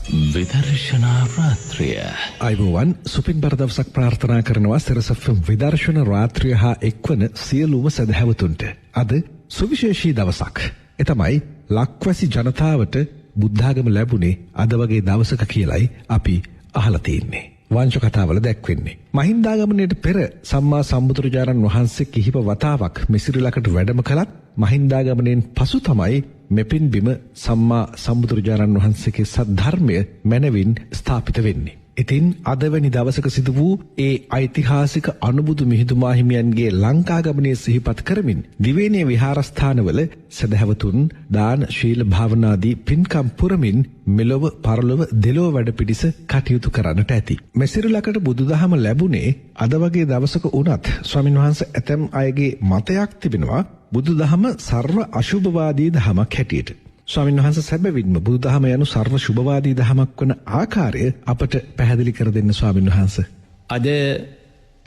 විදර්ශනා රාත්‍රිය. අයිබෝවන් සුපින් බර දවසක් ප්‍රාර්ථනා කරනවා සිරසෆම් විදර්ශන රාත්‍රිය හා එක්වන සියලුම සදහැවතුන්ට. අද සුවිශේෂී දවසක්. එතමයි ලක්වැසි ජනතාවට බුද්ධාගම ලැබුණේ අද වගේ දවසක කියලයි අපි අහලා තියෙන්නේ. වංශ කතාවල දැක්වෙන්නේ. මහින්දාගමනයට පෙර සම්මා සම්බුදුරජාණන් වහන්සේ කිහිප වතාවක් මිසිරිලකට වැඩම කළත් මහින්දාගමනයෙන් පසු තමයි මෙපින් බිම සම්මා සම්බුදුරජාණන් වහන්සේගේ සද්ධර්මය මැනවින් ස්ථාපිත වෙන්නේ. ඉතින් අදවැනි දවසක සිදු වූ ඒ ඓතිහාසික අනුබුදු මිහිඳු මාහිමියන්ගේ ලංකාගමනය සිහිපත් කරමින් දිවයිනේ විහාරස්ථානවල සදහැවතුන් දාන ශීල භාවනාදී පින්කම් පුරමින් මෙලොව පරලොව දෙලොව වැඩ පිටිස කටයුතු කරන්නට ඇති. මෙසිරිලකට බුදුදහම ලැබුණේ අද වගේ දවසක වුණත් ස්වාමින් වහන්සේ ඇතැම් අයගේ මතයක් තිබෙනවා බුදුදහම සර්ව අශුභවාදී දහමක් හැටියට. ස්වාමීන් වහන්සේ සැබවින්ම බුදුදහම යනු සර්ව ශුභවාදී දහමක් වන ආකාරය අපට පැහැදිලි කර දෙන්න ස්වාමීන් වහන්සේ. අද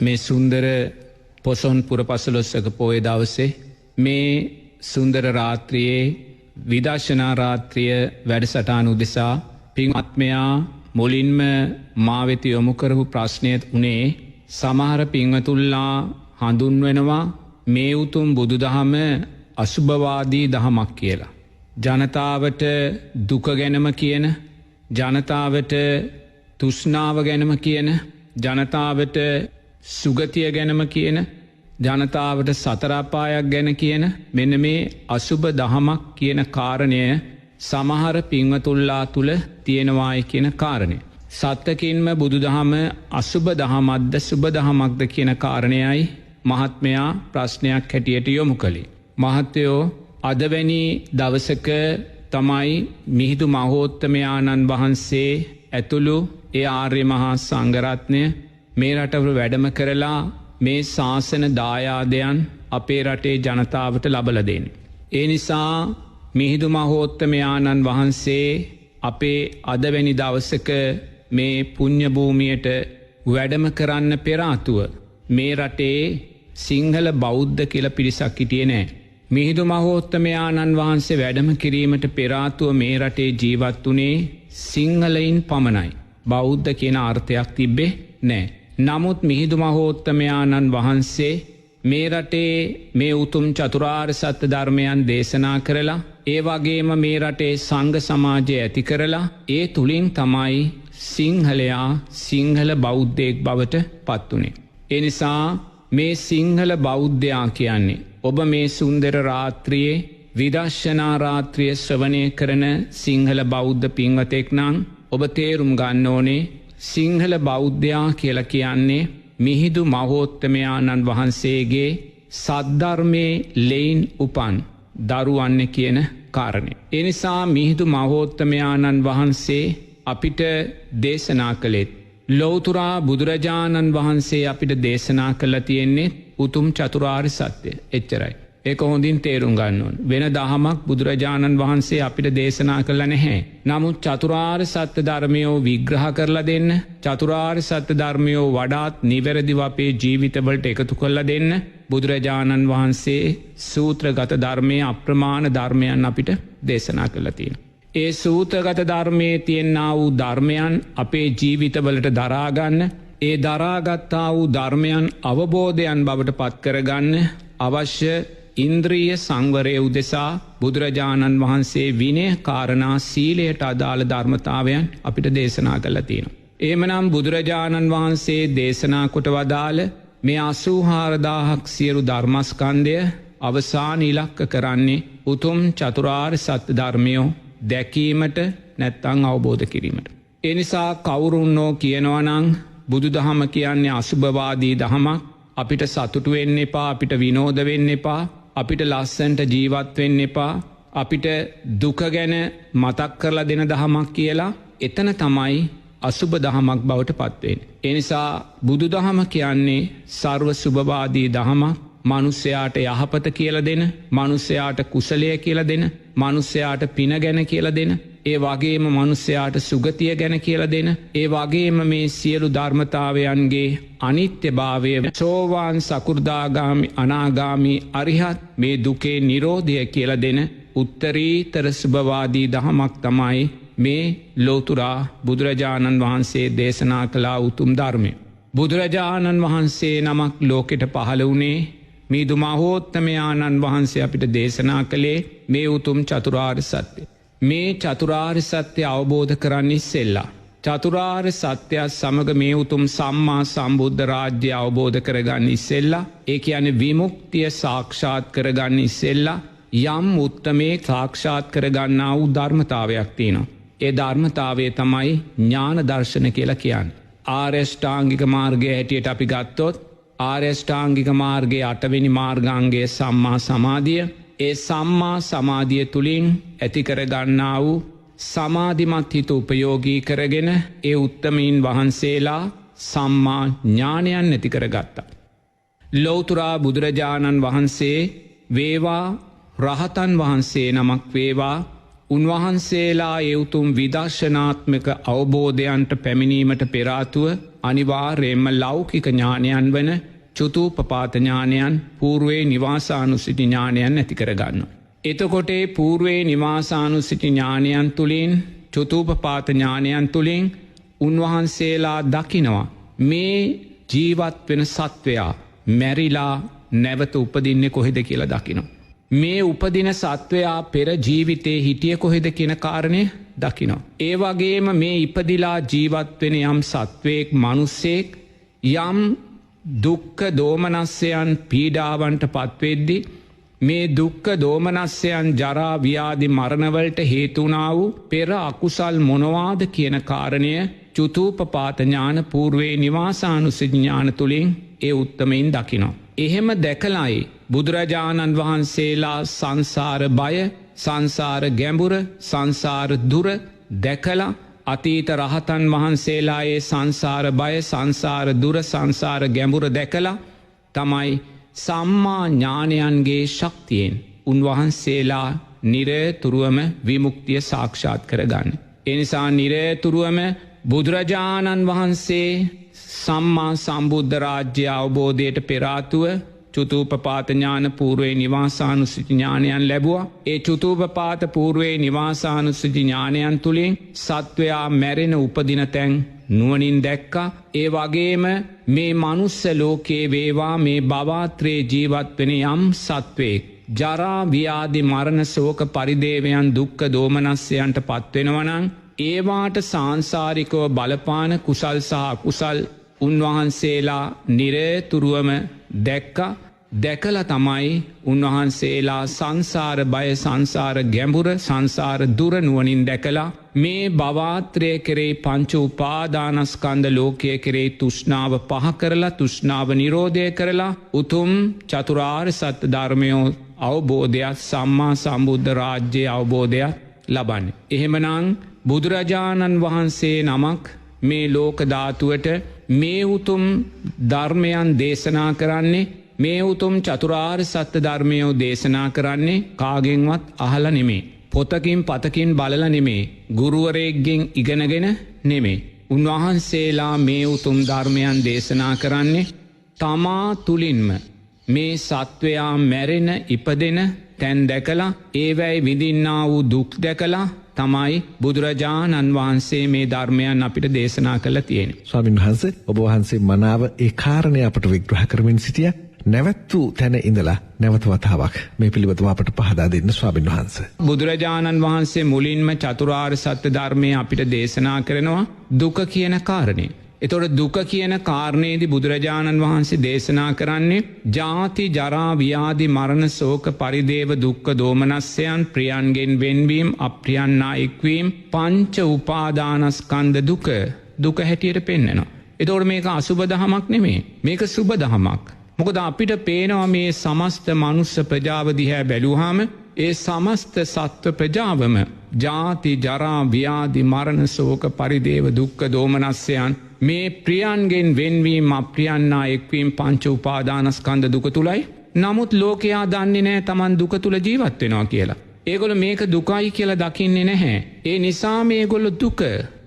මේ සුන්දර පොසොන් පුර පසළොස්වක පෝය දවසේ මේ සුන්දර රාත්‍රියේ විදර්ශනා රාත්‍රිය වැඩසටහන උදෙසා පින්වත්මයා මුලින්ම මා වෙත යොමු කරපු ප්‍රශ්නය උනේ සමහර පින්වතුන්ලා හඳුන්වනවා මේ උතුම් බුදුදහම අසුභවාදී දහමක් කියලා. ජනතාවට දුක ගැනම කියන, ජනතාවට තුෂ්ණාව ගැනම කියන, ජනතාවට සුගතිය ගැනම කියන, ජනතාවට සතරාපායක් ගැන කියන මෙන්න මේ අසුභ දහමක් කියන කාරණය සමහර පින්වතුල්ලා තුළ තියෙනවායි කියන කාරණය. සත්තකින්ම බුදුදහම අසුභ දහමක්ද සුභ දහමක්ද කියන කාරණයයි මහත්මයා ප්‍රශ්නයක් හැටියට යොමු කළේ. මහත්තයෝ අදවැනි දවසක තමයි මිහිඳු මහෝත්තමයාණන් වහන්සේ ඇතුළු ඒ ආර්ය මහා සංඝරත්නය මේ රටවල වැඩම කරලා මේ ශාසන දායාදයන් අපේ රටේ ජනතාවට ලබලා දෙන්නේ. ඒ නිසා මිහිඳු මහෝත්තමයාණන් වහන්සේ අපේ අදවැනි දවසක මේ පුණ්‍ය භූමියට වැඩම කරන්න පෙර ආතුව මේ රටේ සිංහල බෞද්ධ කියලා පිරිසක් හිටියේ නෑ. මිහිඳු මහෝත්තමයාණන් වහන්සේ වැඩම කිරීමට පෙර ආතුව මේ රටේ ජීවත් වුණේ සිංහලයින් පමණයි. බෞද්ධ කියන අර්ථයක් තිබ්බේ නෑ. නමුත් මිහිඳු මහෝත්තමයාණන් වහන්සේ මේ රටේ මේ උතුම් චතුරාර්ය සත්‍ය ධර්මයන් දේශනා කරලා ඒ වගේම මේ රටේ සංඝ සමාජය ඇති කරලා ඒ තුලින් තමයි සිංහලයා සිංහල බෞද්ධයෙක් බවට පත් වුණේ. ඒ නිසා මේ සිංහල බෞද්ධයා කියන්නේ ඔබ මේ සුන්දර රාත්‍රියේ විදර්ශනා රාත්‍රිය ශ්‍රවණය කරන සිංහල බෞද්ධ පින්වතෙක් නම් ඔබ තේරුම් ගන්න ඕනේ සිංහල බෞද්ධයා කියලා කියන්නේ මිහිඳු මහෝත්තමයාණන් වහන්සේගේ සද්ධර්මයේ ලෙයින් උපන් දරුවන්නේ කියන කාරණය. ඒ නිසා මිහිඳු මහෝත්තමයාණන් වහන්සේ අපිට දේශනා කළේත් ලෞතුරා බුදුරජාණන් වහන්සේ අපිට දේශනා කළා තියෙන්නේ උතුම් චතුරාර්ය සත්‍ය. එච්චරයි. ඒක හොඳින් තේරුම් ගන්න ඕන. වෙන දහමක් බුදුරජාණන් වහන්සේ අපිට දේශනා කළා නැහැ. නමුත් චතුරාර්ය සත්‍ය ධර්මය විග්‍රහ කරලා දෙන්න, චතුරාර්ය සත්‍ය ධර්මය වඩාත් නිවැරදිව අපේ ජීවිතවලට එකතු කරලා දෙන්න බුදුරජාණන් වහන්සේ සූත්‍රගත ධර්මයේ අප්‍රමාණ ධර්මයන් අපිට දේශනා කළා තියෙනවා. ඒ සූත්‍රගත ධර්මයේ තියෙනා වූ ධර්මයන් අපේ ජීවිතවලට දරා ගන්න, ඒ දරාගත්තා වූ ධර්මයන් අවබෝධයන් බවට පත් කරගන්න අවශ්‍ය ඉන්ද්‍රිය සංවරය උදෙසා බුදුරජාණන් වහන්සේ විනය කාරණා සීලයට අදාළ ධර්මතාවයන් අපිට දේශනා කළා තියෙනවා. එහෙමනම් බුදුරජාණන් වහන්සේ දේශනා කොට වදාළ මේ 84000ක් සියලු ධර්මස්කන්ධය අවසාන ඉලක්ක කරන්නේ උතුම් චතුරාර්ය සත්‍ය ධර්මය දැකීමට නැත්තං අවබෝධ කිරීමට. ඒ නිසා කවුරුන්නෝ කියනවා නම් බුදුදහම කියන්නේ අසුභවාදී දහමක්, අපිට සතුටු වෙන්න එපා, අපිට විනෝද වෙන්න එපා, අපිට ලස්සන්ට ජීවත් වෙන්න එපා, අපිට දුක ගැන මතක් කරලා දෙන දහමක් කියලා එතන තමයි අසුභ දහමක් බවට පත්වෙන්නේ. ඒ නිසා බුදුදහම කියන්නේ සර්ව සුභවාදී දහමක්, මනුස්සයාට යහපත කියලා දෙන, මනුස්සයාට කුසලය කියලා දෙන, මනුස්සයාට පින ගැන කියලා දෙන, ඒ වගේම මනුස්සයාට සුගතිය ගැන කියලා දෙන, ඒ වගේම මේ සියලු ධර්මතාවයන්ගේ අනිත්‍යභාවය සෝවාන් සකු르දාගාමි අනාගාමි අරිහත් මේ දුකේ නිරෝධය කියලා දෙන උත්තරීතර සුභවාදී දහමක් තමයි මේ ලෝතුරා බුදුරජාණන් වහන්සේ දේශනා කළා උතුම් ධර්මය. බුදුරජාණන් වහන්සේ නමක් ලෝකෙට පහළ වුණේ මීදු මහෝත්තමයාණන් වහන්සේ අපිට දේශනා කළේ මේ උතුම් චතුරාර්ය සත්‍යය. මේ චතුරාර්ය සත්‍යය අවබෝධ කරන්න ඉස්සෙල්ලා. චතුරාර්ය සත්‍යයත් සමග මේ උතුම් සම්මා සම්බුද්ධ රාජ්‍ය අවබෝධ කරගන්න ඉස්සෙල්ලා. ඒ කියන්නේ විමුක්තිය සාක්ෂාත් කරගන්න ඉස්සෙල්ලා යම් උත්තමේ සාක්ෂාත් කරගන්නා වූ ධර්මතාවයක් තියෙනවා. ඒ ධර්මතාවය තමයි ඥාන දර්ශන කියලා කියන්නේ. ආර්යෂ්ටාංගික මාර්ගය හැටියට අපි ගත්තොත් ආර්යෂ්ටාංගික මාර්ගයේ 8 වෙනි මාර්ගාංගය සම්මා සමාධිය. ඒ සම්මා සමාධිය තුලින් ඇති කරගන්නා වූ සමාධිමත් හිත උපයෝගී කරගෙන ඒ උත්තමීන් වහන්සේලා සම්මා ඥානයන් ඇති කරගත්තා. ලෞතුරා බුදුරජාණන් වහන්සේ වේවා රහතන් වහන්සේ නමක් වේවා උන්වහන්සේලා ඒ උතුම් විදර්ශනාත්මක අවබෝධයන්ට පැමිණීමට පෙරාතුව අනිවාර්යයෙන්ම ලෞකික ඥානයන් වන චුතූපපාත ඥානයන් పూర్වේ නිවාසානුස්සති ඥානයන් ඇති කරගන්නවා. එතකොට పూర్වේ නිවාසානුස්සති ඥානයන් තුලින් චුතූපපාත ඥානයන් තුලින් උන්වහන්සේලා දකිනවා මේ ජීවත් වෙන සත්වයා මැරිලා නැවත උපදින්නේ කොහෙද කියලා දකිනවා. මේ උපදින සත්වයා පෙර ජීවිතේ හිටිය කොහෙද කියන කාරණය දකිනවා. ඒ වගේම මේ ඉපදිලා ජීවත් වෙන යම් සත්වයෙක් මිනිස්සෙක් යම් දුක්ඛ දෝමනස්යන් පීඩාවන්ට පත්වෙද්දී මේ දුක්ඛ දෝමනස්යන් ජරා ව්‍යාධි මරණ වලට හේතු වුණා වූ පෙර අකුසල් මොනවාද කියන කාරණය චුතූපපාත ඥාන పూర్වේ නිවාසානුස්සති ඥාන තුලින් ඒ උත්තමයින් දකිනවා. එහෙම දැකලායි බුදුරජාණන් වහන්සේලා සංසාර බය සංසාර ගැඹුර සංසාර දුර දැකලා අතීත රහතන් වහන්සේලා ඒ සංසාර බය සංසාර දුර සංසාර ගැඹුර දැකලා තමයි සම්මා ඥානයන්ගේ ශක්තියෙන් උන්වහන්සේලා නිරතුරුවම විමුක්තිය සාක්ෂාත් කරගන්න. ඒ නිසා නිරතුරුවම බුදුරජාණන් වහන්සේ සම්මා සම්බුද්ධ රාජ්‍ය අවබෝධයට පෙරාතුව චුතූපපාත ඥාන పూర్වේ නිවාසානුස්සති ඥානයන් ලැබුවා. ඒ චුතූපපාත పూర్වේ නිවාසානුස්සති ඥානයන් තුලින් සත්වයා මැරෙන උපදින තැන් නුවණින් දැක්කා. ඒ වගේම මේ මනුස්ස ලෝකේ වේවා මේ භවත්‍රේ ජීවත් වෙන යම් සත්වෙක් ජරා ව්‍යාධි මරණ ශෝක පරිදේවයන් දුක්ඛ දෝමනස්යන්ට පත් වෙනවා නම් ඒවාට සාංසාරිකව බලපාන කුසල් සහ අකුසල් උන්වහන්සේලා නිරතුරුවම දැක්කා. දැකලා තමයි උන්වහන්සේලා සංසාර බය සංසාර ගැඹුර සංසාර දුර නුවණින් දැකලා මේ භවත්‍රය කෙරේ පංච උපාදානස්කන්ධ ලෝකයේ කෙරේ තෘෂ්ණාව පහ කරලා තෘෂ්ණාව නිරෝධය කරලා උතුම් චතුරාර්ය සත්‍ය ධර්මය අවබෝධයත් සම්මා සම්බුද්ධ රාජ්‍ය අවබෝධයත් ලබන්නේ. එහෙමනම් බුදුරජාණන් වහන්සේ නමක් මේ ලෝක ධාතුවට මේ උතුම් ධර්මයන් දේශනා කරන්නේ මේ උතුම් චතුරාර්ය සත්‍ය ධර්මය දේශනා කරන්නේ කාගෙන්වත් අහලා නෙමේ. පොතකින් පතකින් බලලා නෙමේ. ගුරුවරයෙක්ගෙන් ඉගෙනගෙන නෙමේ. උන්වහන්සේලා මේ උතුම් ධර්මයන් දේශනා කරන්නේ තමා තුලින්ම මේ සත්වයා මැරෙන ඉපදෙන තැන් දැකලා ඒවැයි විඳින්නා වූ දුක් දැකලා තමයි බුදුරජාණන් වහන්සේ මේ ධර්මයන් අපිට දේශනා කළා තියෙන්නේ. ස්වාමීන් වහන්සේ ඔබ වහන්සේ මනාව ඒ කාරණේ අපට විග්‍රහ කරමින් සිටියා. නැවැත් වූ තැන ඉඳලා නැවත වතාවක් මේ පිළිබඳව අපට පහදා දෙන්න ස්වාමීන් වහන්සේ. බුදුරජාණන් වහන්සේ මුලින්ම චතුරාර්ය සත්‍ය ධර්මය අපිට දේශනා කරනවා දුක කියන කාරණේ. එතකොට දුක කියන කාරණේදී බුදුරජාණන් වහන්සේ දේශනා කරන්නේ ජාති ජරා ව්‍යාධි මරණ ශෝක පරිදේව දුක්ඛ දෝමනස්යන් ප්‍රියන්ගෙන් වෙන්වීම අප්‍රියන්නා එක්වීම පංච උපාදානස්කන්ධ දුක හැටියට පෙන්වනවා. එතකොට මේක අසුබ දහමක් නෙමෙයි. මේක සුබ දහමක්. මොකද අපිට පේනවා මේ සමස්ත මනුස්ස ප්‍රජාව දිහා බැලුවාම ඒ සමස්ත සත්ව ප්‍රජාවම ජාති ජරා ව්‍යාධි මරණ ශෝක පරිදේව දුක්ඛ දෝමනස්යන් මේ ප්‍රියන්ගෙන් වෙන්වීම අප්‍රියන්නා එක්වීම පංච උපාදානස්කන්ධ දුක තුලයි. නමුත් ලෝකයා දන්නේ නැහැ Taman දුක තුල ජීවත් වෙනවා කියලා. ඒගොල්ලෝ මේක දුකයි කියලා දකින්නේ නැහැ. ඒ නිසා මේගොල්ලෝ දුක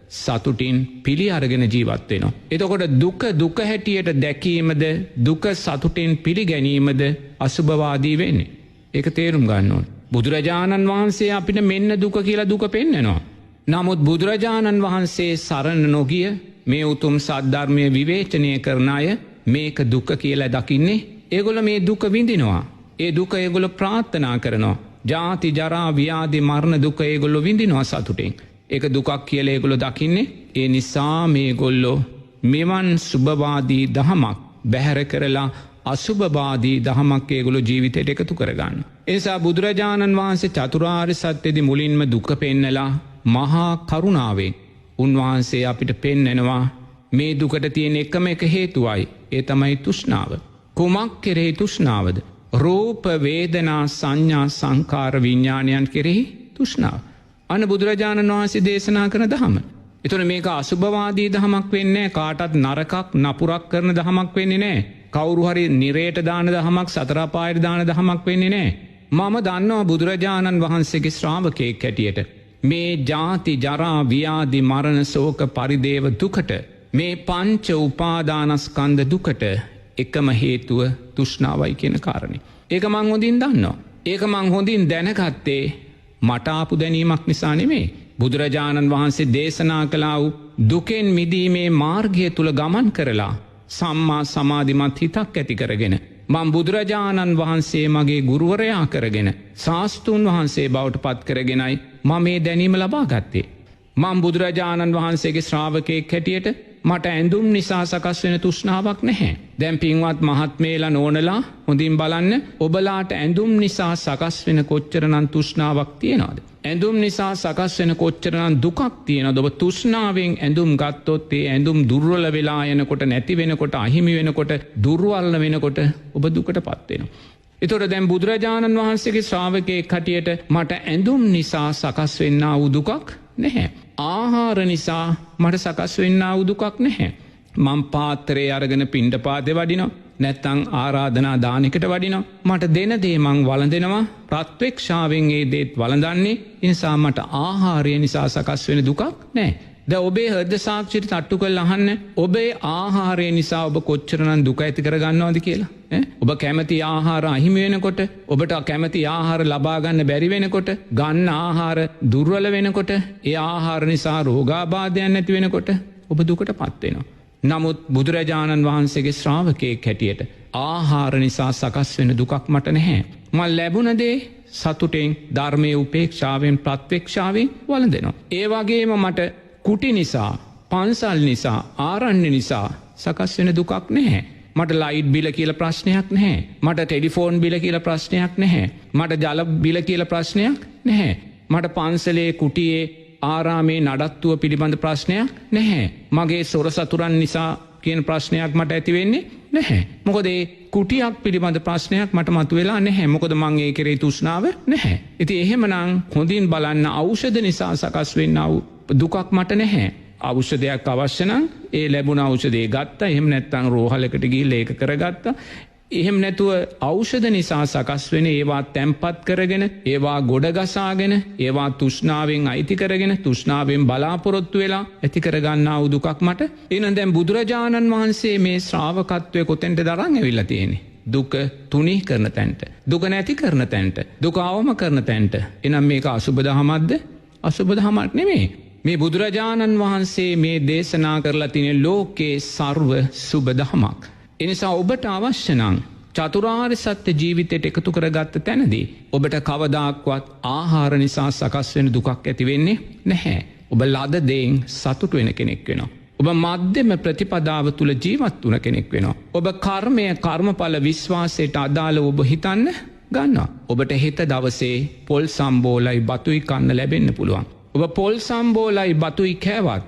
සතුටින් පිළි අරගෙන ජීවත් වෙනවා. එතකොට දුක හැටියට දැකීමද දුක සතුටින් පිළිගැනීමද අසුභවාදී වෙන්නේ. ඒක තේරුම් ගන්න ඕනේ. බුදුරජාණන් වහන්සේ අපිට මෙන්න දුක කියලා දුක පෙන්නනවා. නමුත් බුදුරජාණන් වහන්සේ සරණ නොගිය මේ උතුම් සද්ධර්මය විවේචනය කරන අය මේක දුක කියලා දකින්නේ. ඒගොල්ල මේ දුක විඳිනවා. ඒ දුක ඒගොල්ල ප්‍රාර්ථනා කරනවා. ජාති ජරා ව්‍යාධි මරණ දුක ඒගොල්ලො විඳිනවා සතුටින්. ඒක දුකක් කියලා ඒගොල්ලෝ දකින්නේ. ඒ නිසා මේගොල්ලෝ මෙවන් සුභවාදී දහමක් බැහැර කරලා අසුභවාදී දහමක් ඒගොල්ලෝ ජීවිතයට එකතු කරගන්න. ඒ නිසා බුදුරජාණන් වහන්සේ චතුරාර්ය සත්‍යයේදී මුලින්ම දුක පෙන්නලා මහා කරුණාවෙන් උන්වහන්සේ අපිට පෙන්නනවා මේ දුකට තියෙන එකම එක හේතුවයි. ඒ තමයි තෘෂ්ණාව. කුමක් කෙරෙහි තෘෂ්ණාවද? රූප වේදනා සංඥා සංකාර විඥානයන් කෙරෙහි තෘෂ්ණාව. අන්න බුදුරජාණන් වහන්සේ දේශනා කරන දහම. එතකොට මේක අසුභවාදී දහමක් වෙන්නේ නැහැ. කාටත් නරකක් නපුරක් කරන දහමක් වෙන්නේ නැහැ. කවුරු හරි නිරේට දාන දහමක් සතර අපායට දාන දහමක් වෙන්නේ නැහැ. මම දන්නවා බුදුරජාණන් වහන්සේගේ ශ්‍රාවකයෙක් හැටියට මේ ජාති ජරා ව්‍යාධි මරණ ශෝක පරිදේව දුකට මේ පංච උපාදානස්කන්ධ දුකට එකම හේතුව තෘෂ්ණාවයි කියන කාරණේ. ඒක මං හොඳින් දන්නවා. ඒක මං හොඳින් දැනගත්තේ මට ආපු දැනීමක් නිසා නෙමෙයි. බුදුරජාණන් වහන්සේ දේශනා කළා වූ දුකෙන් මිදීමේ මාර්ගය තුල ගමන් කරලා සම්මා සමාධිමත් හිතක් ඇති කරගෙන මම බුදුරජාණන් වහන්සේ මගේ ගුරුවරයා කරගෙන ශාස්ත්‍රූන් වහන්සේ බවට පත් කරගෙනයි මම මේ දැනීම ලබා ගත්තේ. මම බුදුරජාණන් වහන්සේගේ ශ්‍රාවකයෙක් හැටියට මට ඇඳුම් නිසා සකස් වෙන තෘෂ්ණාවක් නැහැ. දැන් පින්වත් මහත්මේලා නෝනලා හොඳින් බලන්න ඔබලාට ඇඳුම් නිසා සකස් වෙන කොච්චරනම් තෘෂ්ණාවක් තියනවද? ඇඳුම් නිසා සකස් වෙන කොච්චරනම් දුකක් තියනවද? ඔබ තෘෂ්ණාවෙන් ඇඳුම් ගත්තොත් ඒ ඇඳුම් දුර්වල වෙලා යනකොට නැති වෙනකොට අහිමි වෙනකොට දුර්වල වෙනකොට ඔබ දුකටපත් වෙනවා. ඒතකොට දැන් බුදුරජාණන් වහන්සේගේ ශ්‍රාවකයෙක් හැටියට මට ඇඳුම් නිසා සකස් වෙන්නා වූ දුකක් නැහැ. ආහාර නිසා මට සකස් වෙන්නා වූ දුකක් නැහැ. මම පාත්‍රයේ අරගෙන පිණ්ඩපාතේ වඩිනවා. නැත්තං ආරාධනා දානකට වඩිනවා. මට දෙන දේ මං වළඳනවා. ප්‍රත්‍යක්ෂාවෙන් ඒ දේත් වළඳන්නේ. ඒ නිසා මට ආහාරය නිසා සකස් වෙන දුකක් නැහැ. දැන් ඔබේ හෘද සාක්ෂියට තට්ටු කරලා අහන්න ඔබේ ආහාරය නිසා ඔබ කොච්චරනම් දුක ඇති කරගන්නවද කියලා. ඔබ කැමති ආහාර අහිමි වෙනකොට, ඔබට කැමති ආහාර ලබා ගන්න බැරි වෙනකොට, ගන්න ආහාර දුර්වල වෙනකොට, ඒ ආහාර නිසා රෝගාබාධයන් නැති වෙනකොට ඔබ දුකටපත් වෙනවා. නමුත් බුදුරජාණන් වහන්සේගේ ශ්‍රාවකයෙක් හැටියට ආහාර නිසා සකස් වෙන දුකක් මට නැහැ. මම ලැබුණ දේ සතුටෙන් ධර්මයේ උපේක්ෂාවෙන් ප්‍රත්‍යක්ෂාවෙන් වළඳනවා. ඒ වගේම මට කුටි නිසා, පන්සල් නිසා, ආරණ්‍ය නිසා සකස් වෙන දුකක් නැහැ. මට ලයිට් බිල කියලා ප්‍රශ්නයක් නැහැ. මට ටෙලිෆෝන් බිල කියලා ප්‍රශ්නයක් නැහැ. මට ජල බිල කියලා ප්‍රශ්නයක් නැහැ. මට පන්සලේ කුටියේ ආරාමේ නඩත්තුව පිළිබඳ ප්‍රශ්නයක් නැහැ. මගේ සොර සතුරන් නිසා කියන ප්‍රශ්නයක් මට ඇති වෙන්නේ නැහැ. මොකද ඒ කුටියක් පිළිබඳ ප්‍රශ්නයක් මට මතුවෙලා නැහැ. මොකද මං ඒ කෙරේ තෘෂ්ණාව නැහැ. ඉතින් එහෙමනම් හොඳින් බලන්න ඖෂධ නිසා සකස් වෙන්නා වූ දුකක් මට නැහැ. ඖෂධයක් අවශ්‍ය නම් ඒ ලැබුණ ඖෂධය ගත්තා. එහෙම නැත්නම් රෝහලකට ගිහිල්ලා ඒක කරගත්තා. එහෙම නැතුව ඖෂධ නිසා සකස් වෙන ඒවා තැම්පත් කරගෙන, ඒවා ගොඩ ගසාගෙන, ඒවා තෘෂ්ණාවෙන් අයිති කරගෙන, තෘෂ්ණාවෙන් බලාපොරොත්තු වෙලා ඇති කරගන්නා වූ දුකක් මට. එහෙනම් දැන් බුදුරජාණන් වහන්සේ මේ ශ්‍රාවකත්වයේ කොතෙන්ද දරන් ඇවිල්ලා තියෙන්නේ? දුක තුනී කරන තැනට, දුක නැති කරන තැනට, දුක අවම කරන තැනට. එහෙනම් මේක අසුබ දහමක්ද? අසුබ දහමක් නෙමෙයි. මේ බුදුරජාණන් වහන්සේ මේ දේශනා කරලා තියෙන ලෝකේ සර්ව සුබ දහමක්. එනිසා ඔබට අවශ්‍ය නම් චතුරාර්ය සත්‍ය ජීවිතයට එකතු කරගත්ත තැනදී ඔබට කවදාක්වත් ආහාර නිසා සකස් වෙන දුකක් ඇති වෙන්නේ නැහැ. ඔබ ලද දෙයින් සතුට වෙන කෙනෙක් වෙනවා. ඔබ මධ්‍යම ප්‍රතිපදාව තුල ජීවත් වුණ කෙනෙක් වෙනවා. ඔබ කර්මය කර්මඵල විශ්වාසයට අදාළව ඔබ හිතන්න ගන්නවා. ඔබට හෙට දවසේ පොල් සම්බෝලයි බතුයි කන්න ලැබෙන්න පුළුවන්. ඔබ පොල් සම්බෝලයි බතුයි කෑවත්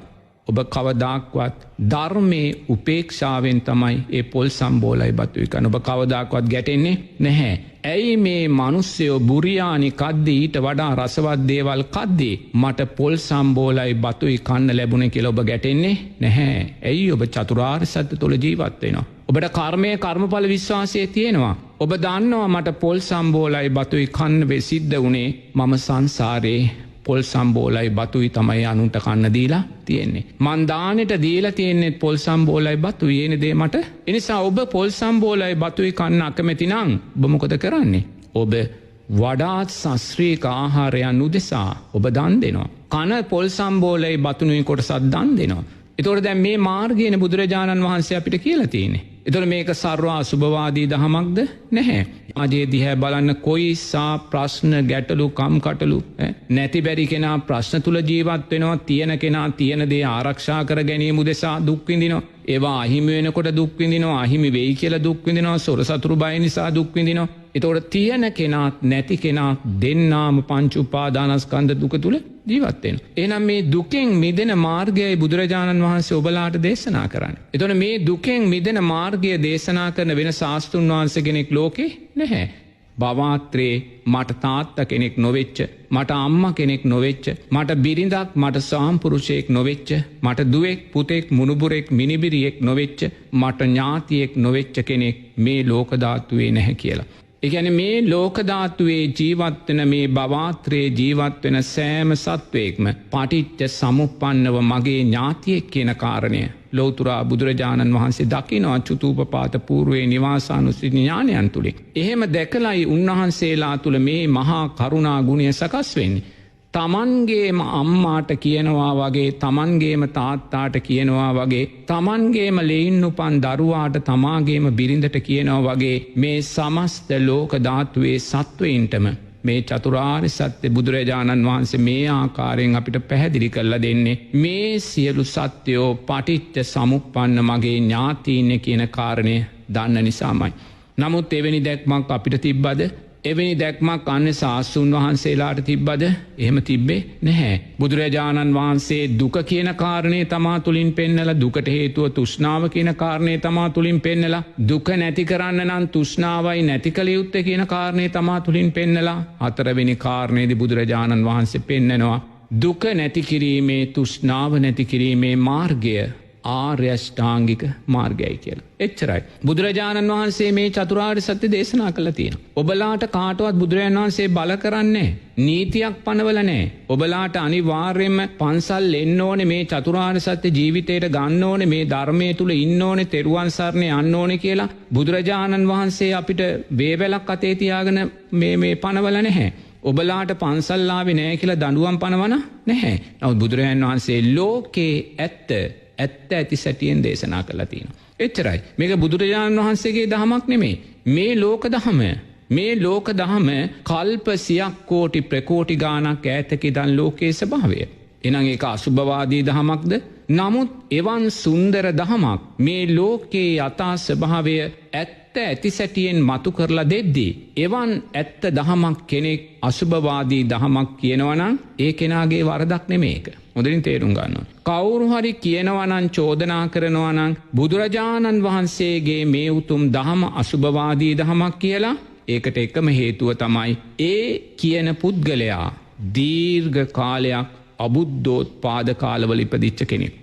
ඔබ කවදාක්වත් ධර්මයේ උපේක්ෂාවෙන් තමයි ඒ පොල් සම්බෝලයි බතුයි කන. ඔබ කවදාක්වත් ගැටෙන්නේ නැහැ. ඇයි මේ මිනිස්සුયો බුරියානි කද්දී ඊට වඩා රසවත් දේවල් කද්දී මට පොල් සම්බෝලයි බතුයි කන්න ලැබුණේ කියලා ඔබ ගැටෙන්නේ නැහැ. ඇයි ඔබ චතුරාර්ය සත්‍ය තුළ ජීවත් වෙනවා. ඔබට කර්මයේ කර්මඵල විශ්වාසය තියෙනවා. ඔබ දන්නවා මට පොල් සම්බෝලයි බතුයි කන්න වෙ සිද්ධ වුණේ මම සංසාරේ පොල් සම්බෝලයි බතුයි තමයි අනුන්ට කන්න දීලා තියෙන්නේ. මන් දානෙට දීලා තියෙන්නේ පොල් සම්බෝලයි බතුයි එන දේ මට. ඒ නිසා ඔබ පොල් සම්බෝලයි බතුයි කන්න අකමැති නම් ඔබ මොකද කරන්නේ? ඔබ වඩාත් ශස්ත්‍රීක ආහාරයන් උදෙසා ඔබ දන් දෙනවා. කන පොල් සම්බෝලයි බතුනුයි කොටසක් දන් දෙනවා. එතකොට දැන් මේ මාර්ගයනේ බුදුරජාණන් වහන්සේ අපිට කියලා තියෙන්නේ. එතකොට මේක සර්ව අසුභවාදී දහමක්ද? නැහැ. ආදී දිහා බලන්න කොයිසා ප්‍රශ්න ගැටලු කම්කටොළු නැති බැරි කෙනා ප්‍රශ්න තුල ජීවත් වෙනවා. තියෙන කෙනා තියෙන දේ ආරක්ෂා කර ගැනීම උදෙසා දුක් විඳිනවා. ඒවා අහිමි වෙනකොට දුක් විඳිනවා. අහිමි වෙයි කියලා දුක් විඳිනවා. සොර සතුරු බය නිසා දුක් විඳිනවා. එතකොට තියෙන කෙනාත් නැති කෙනාත් දෙන්නාම පංච උපාදානස්කන්ධ දුක තුල ජීවත් වෙනවා. එහෙනම් මේ දුකෙන් මිදෙන මාර්ගයයි බුදුරජාණන් වහන්සේ ඔබලාට දේශනා කරන්නේ. එතකොට මේ දුකෙන් මිදෙන මාර්ගය දේශනා කරන වෙන ශාස්ත්‍රුන් වහන්සේ කෙනෙක් ලෝකේ නැහැ. භවත්‍රේ මට තාත්තා කෙනෙක් නොවෙච්ච, මට අම්මා කෙනෙක් නොවෙච්ච, මට බිරිඳක්, මට සාම්පුරුෂයෙක් නොවෙච්ච, මට දුවෙක්, පුතෙක්, මුණුබුරෙක්, මිනිබිරියෙක් නොවෙච්ච, මට ඥාතියෙක් නොවෙච්ච කෙනෙක් මේ ලෝක ධාතුවේ නැහැ කියලා. ඒ කියන්නේ මේ ලෝක ධාතුවේ ජීවත් වෙන මේ භවත්‍රේ ජීවත් වෙන සෑම සත්වයක්ම පටිච්ච සමුප්පන්නව මගේ ඥාතියෙක් කියන කාරණය ලෞතුරා බුදුරජාණන් වහන්සේ දකිනවා චුතූපපාත పూర్වේ නිවාසානුස්සති ඥානයන් තුලින්. එහෙම දැකලයි උන්වහන්සේලා තුල මේ මහා කරුණා ගුණය සකස් වෙන්නේ. තමන්ගේම අම්මාට කියනවා වගේ, තමන්ගේම තාත්තාට කියනවා වගේ, තමන්ගේම ලෙයින් උපන් දරුවාට තමාගේම බිරිඳට කියනවා වගේ මේ සමස්ත ලෝක ධාතුවේ සත්වයින්ටම මේ චතුරාර්ය සත්‍ය බුදුරජාණන් වහන්සේ මේ ආකාරයෙන් අපිට පැහැදිලි කරලා දෙන්නේ. මේ සියලු සත්‍යෝ පටිච්ච සමුප්පන්න මගේ ඥාතීන් කියන කාරණය දන්න නිසාමයි. නමුත් එවැනි දැක්මක් අපිට තිබ්බද? එවැනි දැක්මක් අන්න සාස්තුන් වහන්සේලාට තිබ්බද? එහෙම තිබ්බේ නැහැ. බුදුරජාණන් වහන්සේ දුක කියන කාරණේ තමා තුලින් පෙන්නලා, දුකට හේතුව තෘෂ්ණාව කියන කාරණේ තමා තුලින් පෙන්නලා, දුක නැති කරන්න නම් තෘෂ්ණාවයි නැති කළ යුත්තේ කියන කාරණේ තමා තුලින් පෙන්නලා, හතරවෙනි කාරණේදී බුදුරජාණන් වහන්සේ පෙන්නනවා දුක නැති කිරීමේ, තෘෂ්ණාව නැති කිරීමේ මාර්ගය ආර්ය අෂ්ටාංගික මාර්ගයයි කියලා. එච්චරයි. බුදුරජාණන් වහන්සේ මේ චතුරාර්ය සත්‍ය දේශනා කළා තියෙනවා. ඔබලාට කාටවත් බුදුරජාණන් වහන්සේ බල කරන්නේ නීතියක් පනවල නැහැ. ඔබලාට අනිවාර්යයෙන්ම පන්සල් එන්න ඕනේ, මේ චතුරාර්ය සත්‍ය ජීවිතයට ගන්න ඕනේ, මේ ධර්මයේ තුල ඉන්න ඕනේ, තෙරුවන් සරණ යන්න ඕනේ කියලා බුදුරජාණන් වහන්සේ අපිට වේවැලක් අතේ තියාගෙන මේ පනවල නැහැ. ඔබලාට පන්සල් ආවේ නැහැ කියලා දඬුවම් පනවන නැහැ. නමුත් බුදුරජාණන් වහන්සේ ලෝකේ ඇත්ත ඇති සැටියෙන් දේශනා කළා තියෙනවා. එච්චරයි. මේක බුදුරජාණන් වහන්සේගේ දහමක් නෙමෙයි. මේ ලෝක දහම. මේ ලෝක දහම කල්ප සියක් කෝටි ප්‍රකෝටි ගාණක් ඈතක ඉඳන් ලෝකයේ ස්වභාවය. එහෙනම් ඒක අසුභවාදී දහමක්ද? නමුත් එවන් සුන්දර දහමක් මේ ලෝකයේ යථා ස්වභාවය ඇති සැටියෙන් මතු කරලා දෙද්දී එවන් ඇත්ත දහමක් කෙනෙක් අසුභවාදී දහමක් කියනවා නම් ඒ කෙනාගේ වරදක් නෙමෙයි ඒක. හොඳින් තේරුම් ගන්න ඕනේ. කවුරු හරි කියනවා නම්, චෝදනා කරනවා නම් බුදුරජාණන් වහන්සේගේ මේ උතුම් දහම අසුභවාදී දහමක් කියලා, ඒකට එකම හේතුව තමයි ඒ කියන පුද්ගලයා දීර්ඝ කාලයක් අබුද්ධෝත්පාද කාලවල ඉපදිච්ච කෙනෙක්.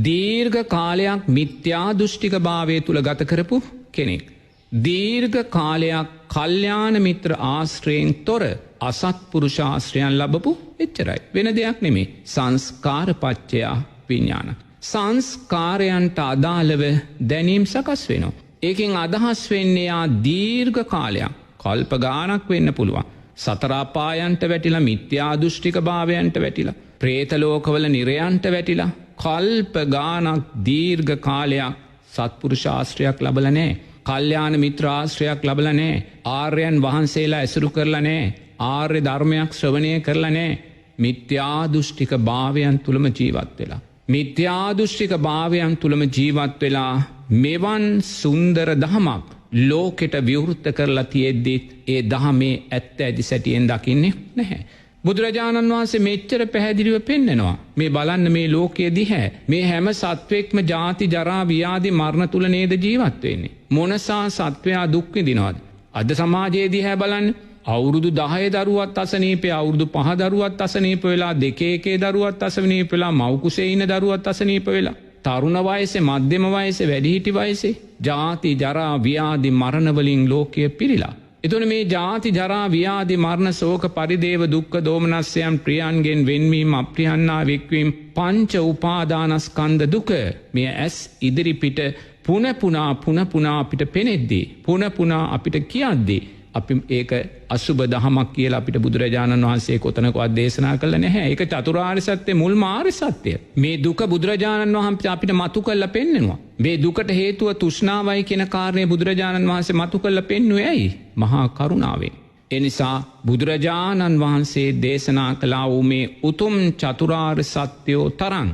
දීර්ඝ කාලයක් මිත්‍යා දෘෂ්ටික භාවයේ තුල ගත කරපු කෙනෙක්. දීර්ඝ කාලයක් කල්යාණ මිත්‍ර ආශ්‍රයෙන් තොර අසත්පුරුෂ ආශ්‍රයන් ලැබපු, එච්චරයි. වෙන දෙයක් නෙමෙයි. සංස්කාර පත්‍ය විඥාන. සංස්කාරයන්ට අදාළව දැනීම් සකස් වෙනවා. ඒකෙන් අදහස් වෙන්නේ ආ දීර්ඝ කාලයක්, කල්ප ගාණක් වෙන්න පුළුවන්. සතර අපායන්ට වැටිලා, මිත්‍යා දෘෂ්ටික භාවයන්ට වැටිලා, പ്രേත ලෝකවල නිරයන්ට වැටිලා, කල්ප ගාණක් දීර්ඝ කාලයක් සත්පුරුෂ ආශ්‍රයක් ලැබලා නැහැ. කල්යාණ මිත්‍ර ආශ්‍රයක් ලැබලා නැහැ. ආර්යයන් වහන්සේලා ඇසුරු කරලා නැහැ. ආර්ය ධර්මයක් ශ්‍රවණය කරලා නැහැ. මිත්‍යා දෘෂ්ටික භාවයන් තුලම ජීවත් වෙලා. මිත්‍යා දෘෂ්ටික භාවයන් තුලම ජීවත් වෙලා මෙවන් සුන්දර දහමක් ලෝකෙට විවෘත කරලා තියෙද්දි ඒ දහමේ ඇත්ත ඇති සැටියෙන් දකින්නේ නැහැ. බුදුරජාණන් වහන්සේ මෙච්චර පැහැදිලිව පෙන්නනවා. මේ බලන්න මේ ලෝකයේ දිහා. මේ හැම සත්වෙක්ම ජාති ජරා ව්‍යාධි මරණ තුල නේද ජීවත් වෙන්නේ. මොනසා සත්වයා දුක් විඳිනවද? අද සමාජයේ දිහා බලන්න. අවුරුදු 10 දරුවත් අසනීපේ, අවුරුදු 5 දරුවත් අසනීප වෙලා, 2 දරුවත් අසනීප වෙලා, මව් කුසේ ඉන්න දරුවත් අසනීප වෙලා, තරුණ වයසේ, මධ්‍යම වයසේ, වැඩිහිටි වයසේ ජාති ජරා ව්‍යාධි මරණ වලින් ලෝකය පිරීලා. එතකොට මේ ජාති ජරා ව්‍යාධි මරණ ශෝක පරිදේව දුක්ඛ දෝමනස්යන් ප්‍රියන්ගෙන් වෙන්වීම, අප්‍රියන්නා වෙක්වීම, පංච උපාදානස්කන්ධ දුක මේ ඇස් ඉදිරි පිට පුන පුනා අපිට පෙනෙද්දී, පුන පුනා අපිට කියද්දී අපි ඒක අසුබ දහමක් කියලා අපිට බුදුරජාණන් වහන්සේ කොතනකවත් දේශනා කළා නැහැ. ඒක චතුරාර්ය සත්‍ය මුල්ම ආර්ය සත්‍යය. මේ දුක බුදුරජාණන් වහන්සේ අපිට මතු කරලා පෙන්නනවා. මේ දුකට හේතුව තෘෂ්ණාවයි කියන කාරණේ බුදුරජාණන් වහන්සේ මතු කරලා පෙන්නුවේ ඇයි? මහා කරුණාවෙන්. එනිසා බුදුරජාණන් වහන්සේ දේශනා කළා වූ මේ උතුම් චතුරාර්ය සත්‍යෝ තරම්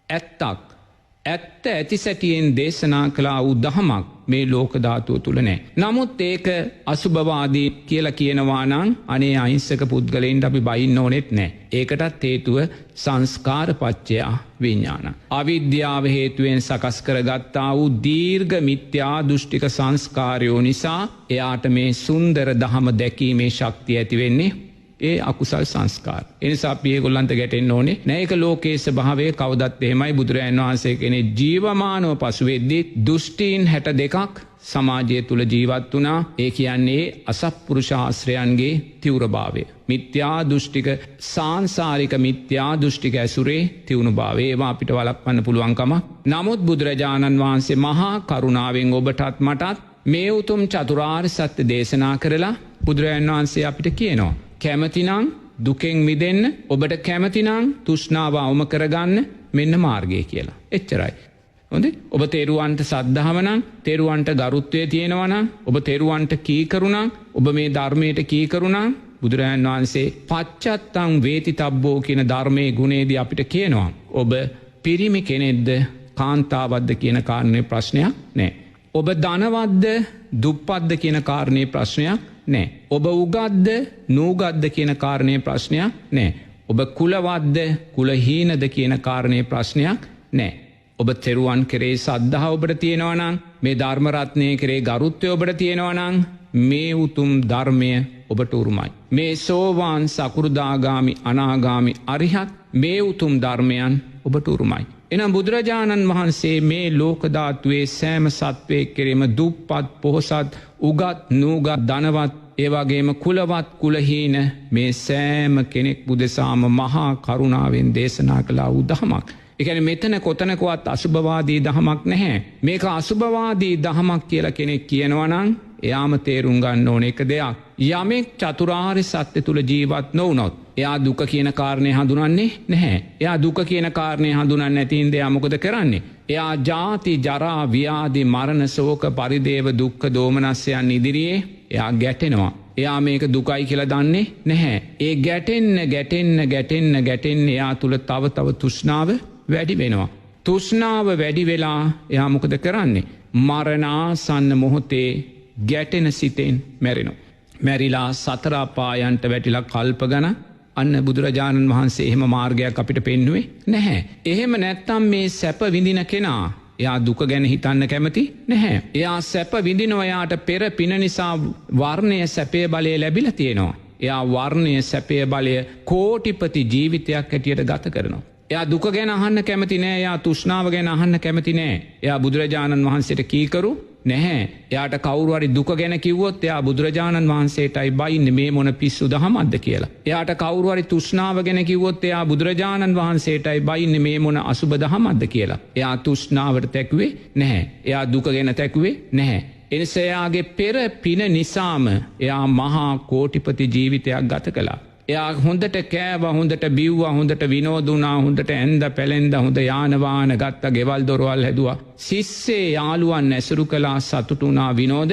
ඇත්තක් ඇත්ත ඇති සැටියෙන් දේශනා කළා වූ දහමක් මේ ලෝක ධාතුව තුල නැහැ. නමුත් ඒක අසුභවාදී කියලා කියනවා නම් අනේ අහිංසක පුද්ගලයන්ට අපි බයින්න ඕනෙත් නැහැ. ඒකටත් හේතුව සංස්කාරපච්චය විඥාන. අවිද්‍යාව හේතුවෙන් සකස් කරගත්තා වූ දීර්ඝ මිත්‍යා දෘෂ්ටික සංස්කාරයෝ නිසා එයාට මේ සුන්දර දහම දැකීමේ ශක්තිය ඇති වෙන්නේ ඒ අකුසල් සංස්කාර. එනිසා අපි ඒගොල්ලන්ට ගැටෙන්න ඕනේ නෑ. ඒක ලෝකයේ ස්වභාවය කවදත් එහෙමයි. බුදුරජාණන් වහන්සේ කෙනෙක් ජීවමානව පසු වෙද්දී දුෂ්ටීන් 62ක් සමාජය තුල ජීවත් වුණා. ඒ කියන්නේ අසත්පුරුෂ ආශ්‍රයන්ගේ තීව්‍රභාවය. මිත්‍යා දෘෂ්ටික සාංශාරික මිත්‍යා දෘෂ්ටික ඇසුරේ තියුණුභාවය. ඒවා අපිට වළක්වන්න පුළුවන්කම. නමුත් බුදුරජාණන් වහන්සේ මහා කරුණාවෙන් ඔබටත් මටත් මේ උතුම් චතුරාර්ය සත්‍ය දේශනා කරලා බුදුරජාණන් වහන්සේ අපිට කියනවා කැමතිනම් දුකෙන් මිදෙන්න, ඔබට කැමතිනම් තෘෂ්ණාව අවම කරගන්න මෙන්න මාර්ගය කියලා. එච්චරයි. හොඳේ? ඔබ තෙරුවන්ට සද්ධාව නම්, තෙරුවන්ට ගරුත්වය තියෙනවා නම්, ඔබ තෙරුවන්ට කීකරු නම්, ඔබ මේ ධර්මයට කීකරු නම් බුදුරජාණන් වහන්සේ පච්චත්තං වේතිතබ්බෝ කියන ධර්මයේ ගුණේදී අපිට කියනවා ඔබ පිරිමි කෙනෙක්ද කාන්තාවක්ද කියන කාරණේ ප්‍රශ්නයක් නැහැ. ඔබ ධනවත්ද දුප්පත්ද කියන කාරණේ ප්‍රශ්නයක් නෑ. ඔබ උගත්ද නූගත්ද කියන කාරණේ ප්‍රශ්නයක් නෑ. ඔබ කුලවත්ද කුලහීනද කියන කාරණේ ප්‍රශ්නයක් නෑ. ඔබ තෙරුවන් කෙරේ සද්ධාව ඔබට තියෙනවා නම්, මේ ධර්ම රත්නයේ කෙරේ ගරුත්වය ඔබට තියෙනවා නම් මේ උතුම් ධර්මය ඔබට උරුමයි. මේ සෝවාන් සකෘදාගාමි අනාගාමි අරිහත් මේ උතුම් ධර්මයන් ඔබට උරුමයි. එනම් බුදුරජාණන් වහන්සේ මේ ලෝක ධාතුවේ සෑම සත්වයෙක් කෙරෙම දුප්පත් පොහොසත් උගත් නූගත් ධනවත් ඒ වගේම කුලවත් කුලහීන මේ සෑම කෙනෙක් බුදෙසාම මහා කරුණාවෙන් දේශනා කළා වූ දහමක්. ඒ කියන්නේ මෙතන කොතනකවත් අසුභවාදී දහමක් නැහැ. මේක අසුභවාදී දහමක් කියලා කෙනෙක් කියනවා නම් එයාම තේරුම් ගන්න ඕන එක දෙයක්. යමෙක් චතුරාර්ය සත්‍ය තුල ජීවත් නොවුනොත් එයා දුක කියන කාරණේ හඳුනන්නේ නැහැ. එයා දුක කියන කාරණේ හඳුනන්නේ නැති ඉඳ එයා මොකද කරන්නේ? එයා ජාති ජරා ව්‍යාධි මරණ ශෝක පරිදේව දුක්ඛ දෝමනස්යන් ඉදිරියේ එයා ගැටෙනවා. එයා මේක දුකයි කියලා දන්නේ නැහැ. ඒ ගැටෙන්න එයා තුල තව තෘෂ්ණාව වැඩි වෙනවා. තෘෂ්ණාව වැඩි වෙලා එයා මොකද කරන්නේ? මරණාසන්න මොහොතේ ගැටෙන සිතෙන් මැරෙනවා. මැරිලා සතර අපායන්ට වැටිලා කල්ප ගණන් අන්න බුදුරජාණන් වහන්සේ එහෙම මාර්ගයක් අපිට පෙන්නුවේ නැහැ. එහෙම නැත්තම් මේ සැප විඳින කෙනා එයා දුක ගැන හිතන්න කැමති නැහැ. එයා සැප විඳිනවා. එයාට පෙර පින නිසා වර්ණය සැපේ බලය ලැබිලා තියෙනවා. එයා වර්ණය සැපේ බලය කෝටිපති ජීවිතයක් හැටියට ගත කරනවා. එයා දුක ගැන අහන්න කැමති නෑ. එයා තෘෂ්ණාව ගැන අහන්න කැමති නෑ. එයා බුදුරජාණන් වහන්සේට කීකරු නැහැ. එයාට කවුරු හරි දුක ගැන කිව්වොත් එයා බුදුරජාණන් වහන්සේටයි බයින්නේ මේ මොන පිස්සු දහමක්ද කියලා. එයාට කවුරු හරි තෘෂ්ණාව ගැන කිව්වොත් එයා බුදුරජාණන් වහන්සේටයි බයින්නේ මේ මොන අසුබ දහමක්ද කියලා. එයා තෘෂ්ණාවට තැකුවේ නැහැ. එයා දුක ගැන තැකුවේ නැහැ. එනිසා එයාගේ පෙර පින නිසාම එයා මහා කෝටිපති ජීවිතයක් ගත කළා. එයා හොඳට කෑවා, හොඳට බිව්වා, හොඳට විනෝදුනා, හොඳට ඇඳ පැළෙන්ද, හොඳ යාන වාහන ගත්තා, ගෙවල් දොරවල් හැදුවා. සිස්සේ යාළුවන් ඇසුරු කළා, සතුටුනා විනෝද.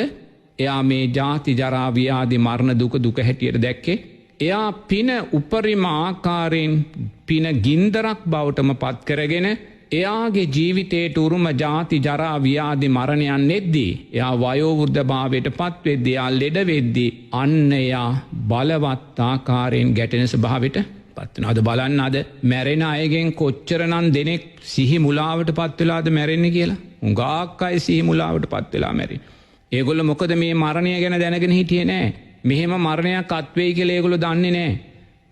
එයා මේ ජාති ජරා ව්‍යාධි මරණ දුක හැටියට දැක්කේ. එයා පින උපරිම ආකාරයෙන් පින ගින්දරක් බවටම පත් කරගෙන එයාගේ ජීවිතයට උරුම ජාති ජරා ව්‍යාධි මරණයන් එද්දී එයා වයෝවෘද්ධ භාවයට පත් වෙද්දී එයා ලෙඩ වෙද්දී අන්න එයා බලවත් ආකාරයෙන් ගැටෙන ස්වභාවයට පත් වෙනවා. අද බලන්න අද මැරෙන අයගෙන් කොච්චරනම් දෙනෙක් සිහි මුලාවට පත් වෙලාද මැරෙන්නේ කියලා. හුඟක් අය සිහි මුලාවට පත් වෙලා මැරෙන්නේ. ඒගොල්ලෝ මොකද මේ මරණය ගැන දැනගෙන හිටියේ නැහැ. මෙහෙම මරණයක් අත් වෙයි කියලා ඒගොල්ලෝ දන්නේ නැහැ.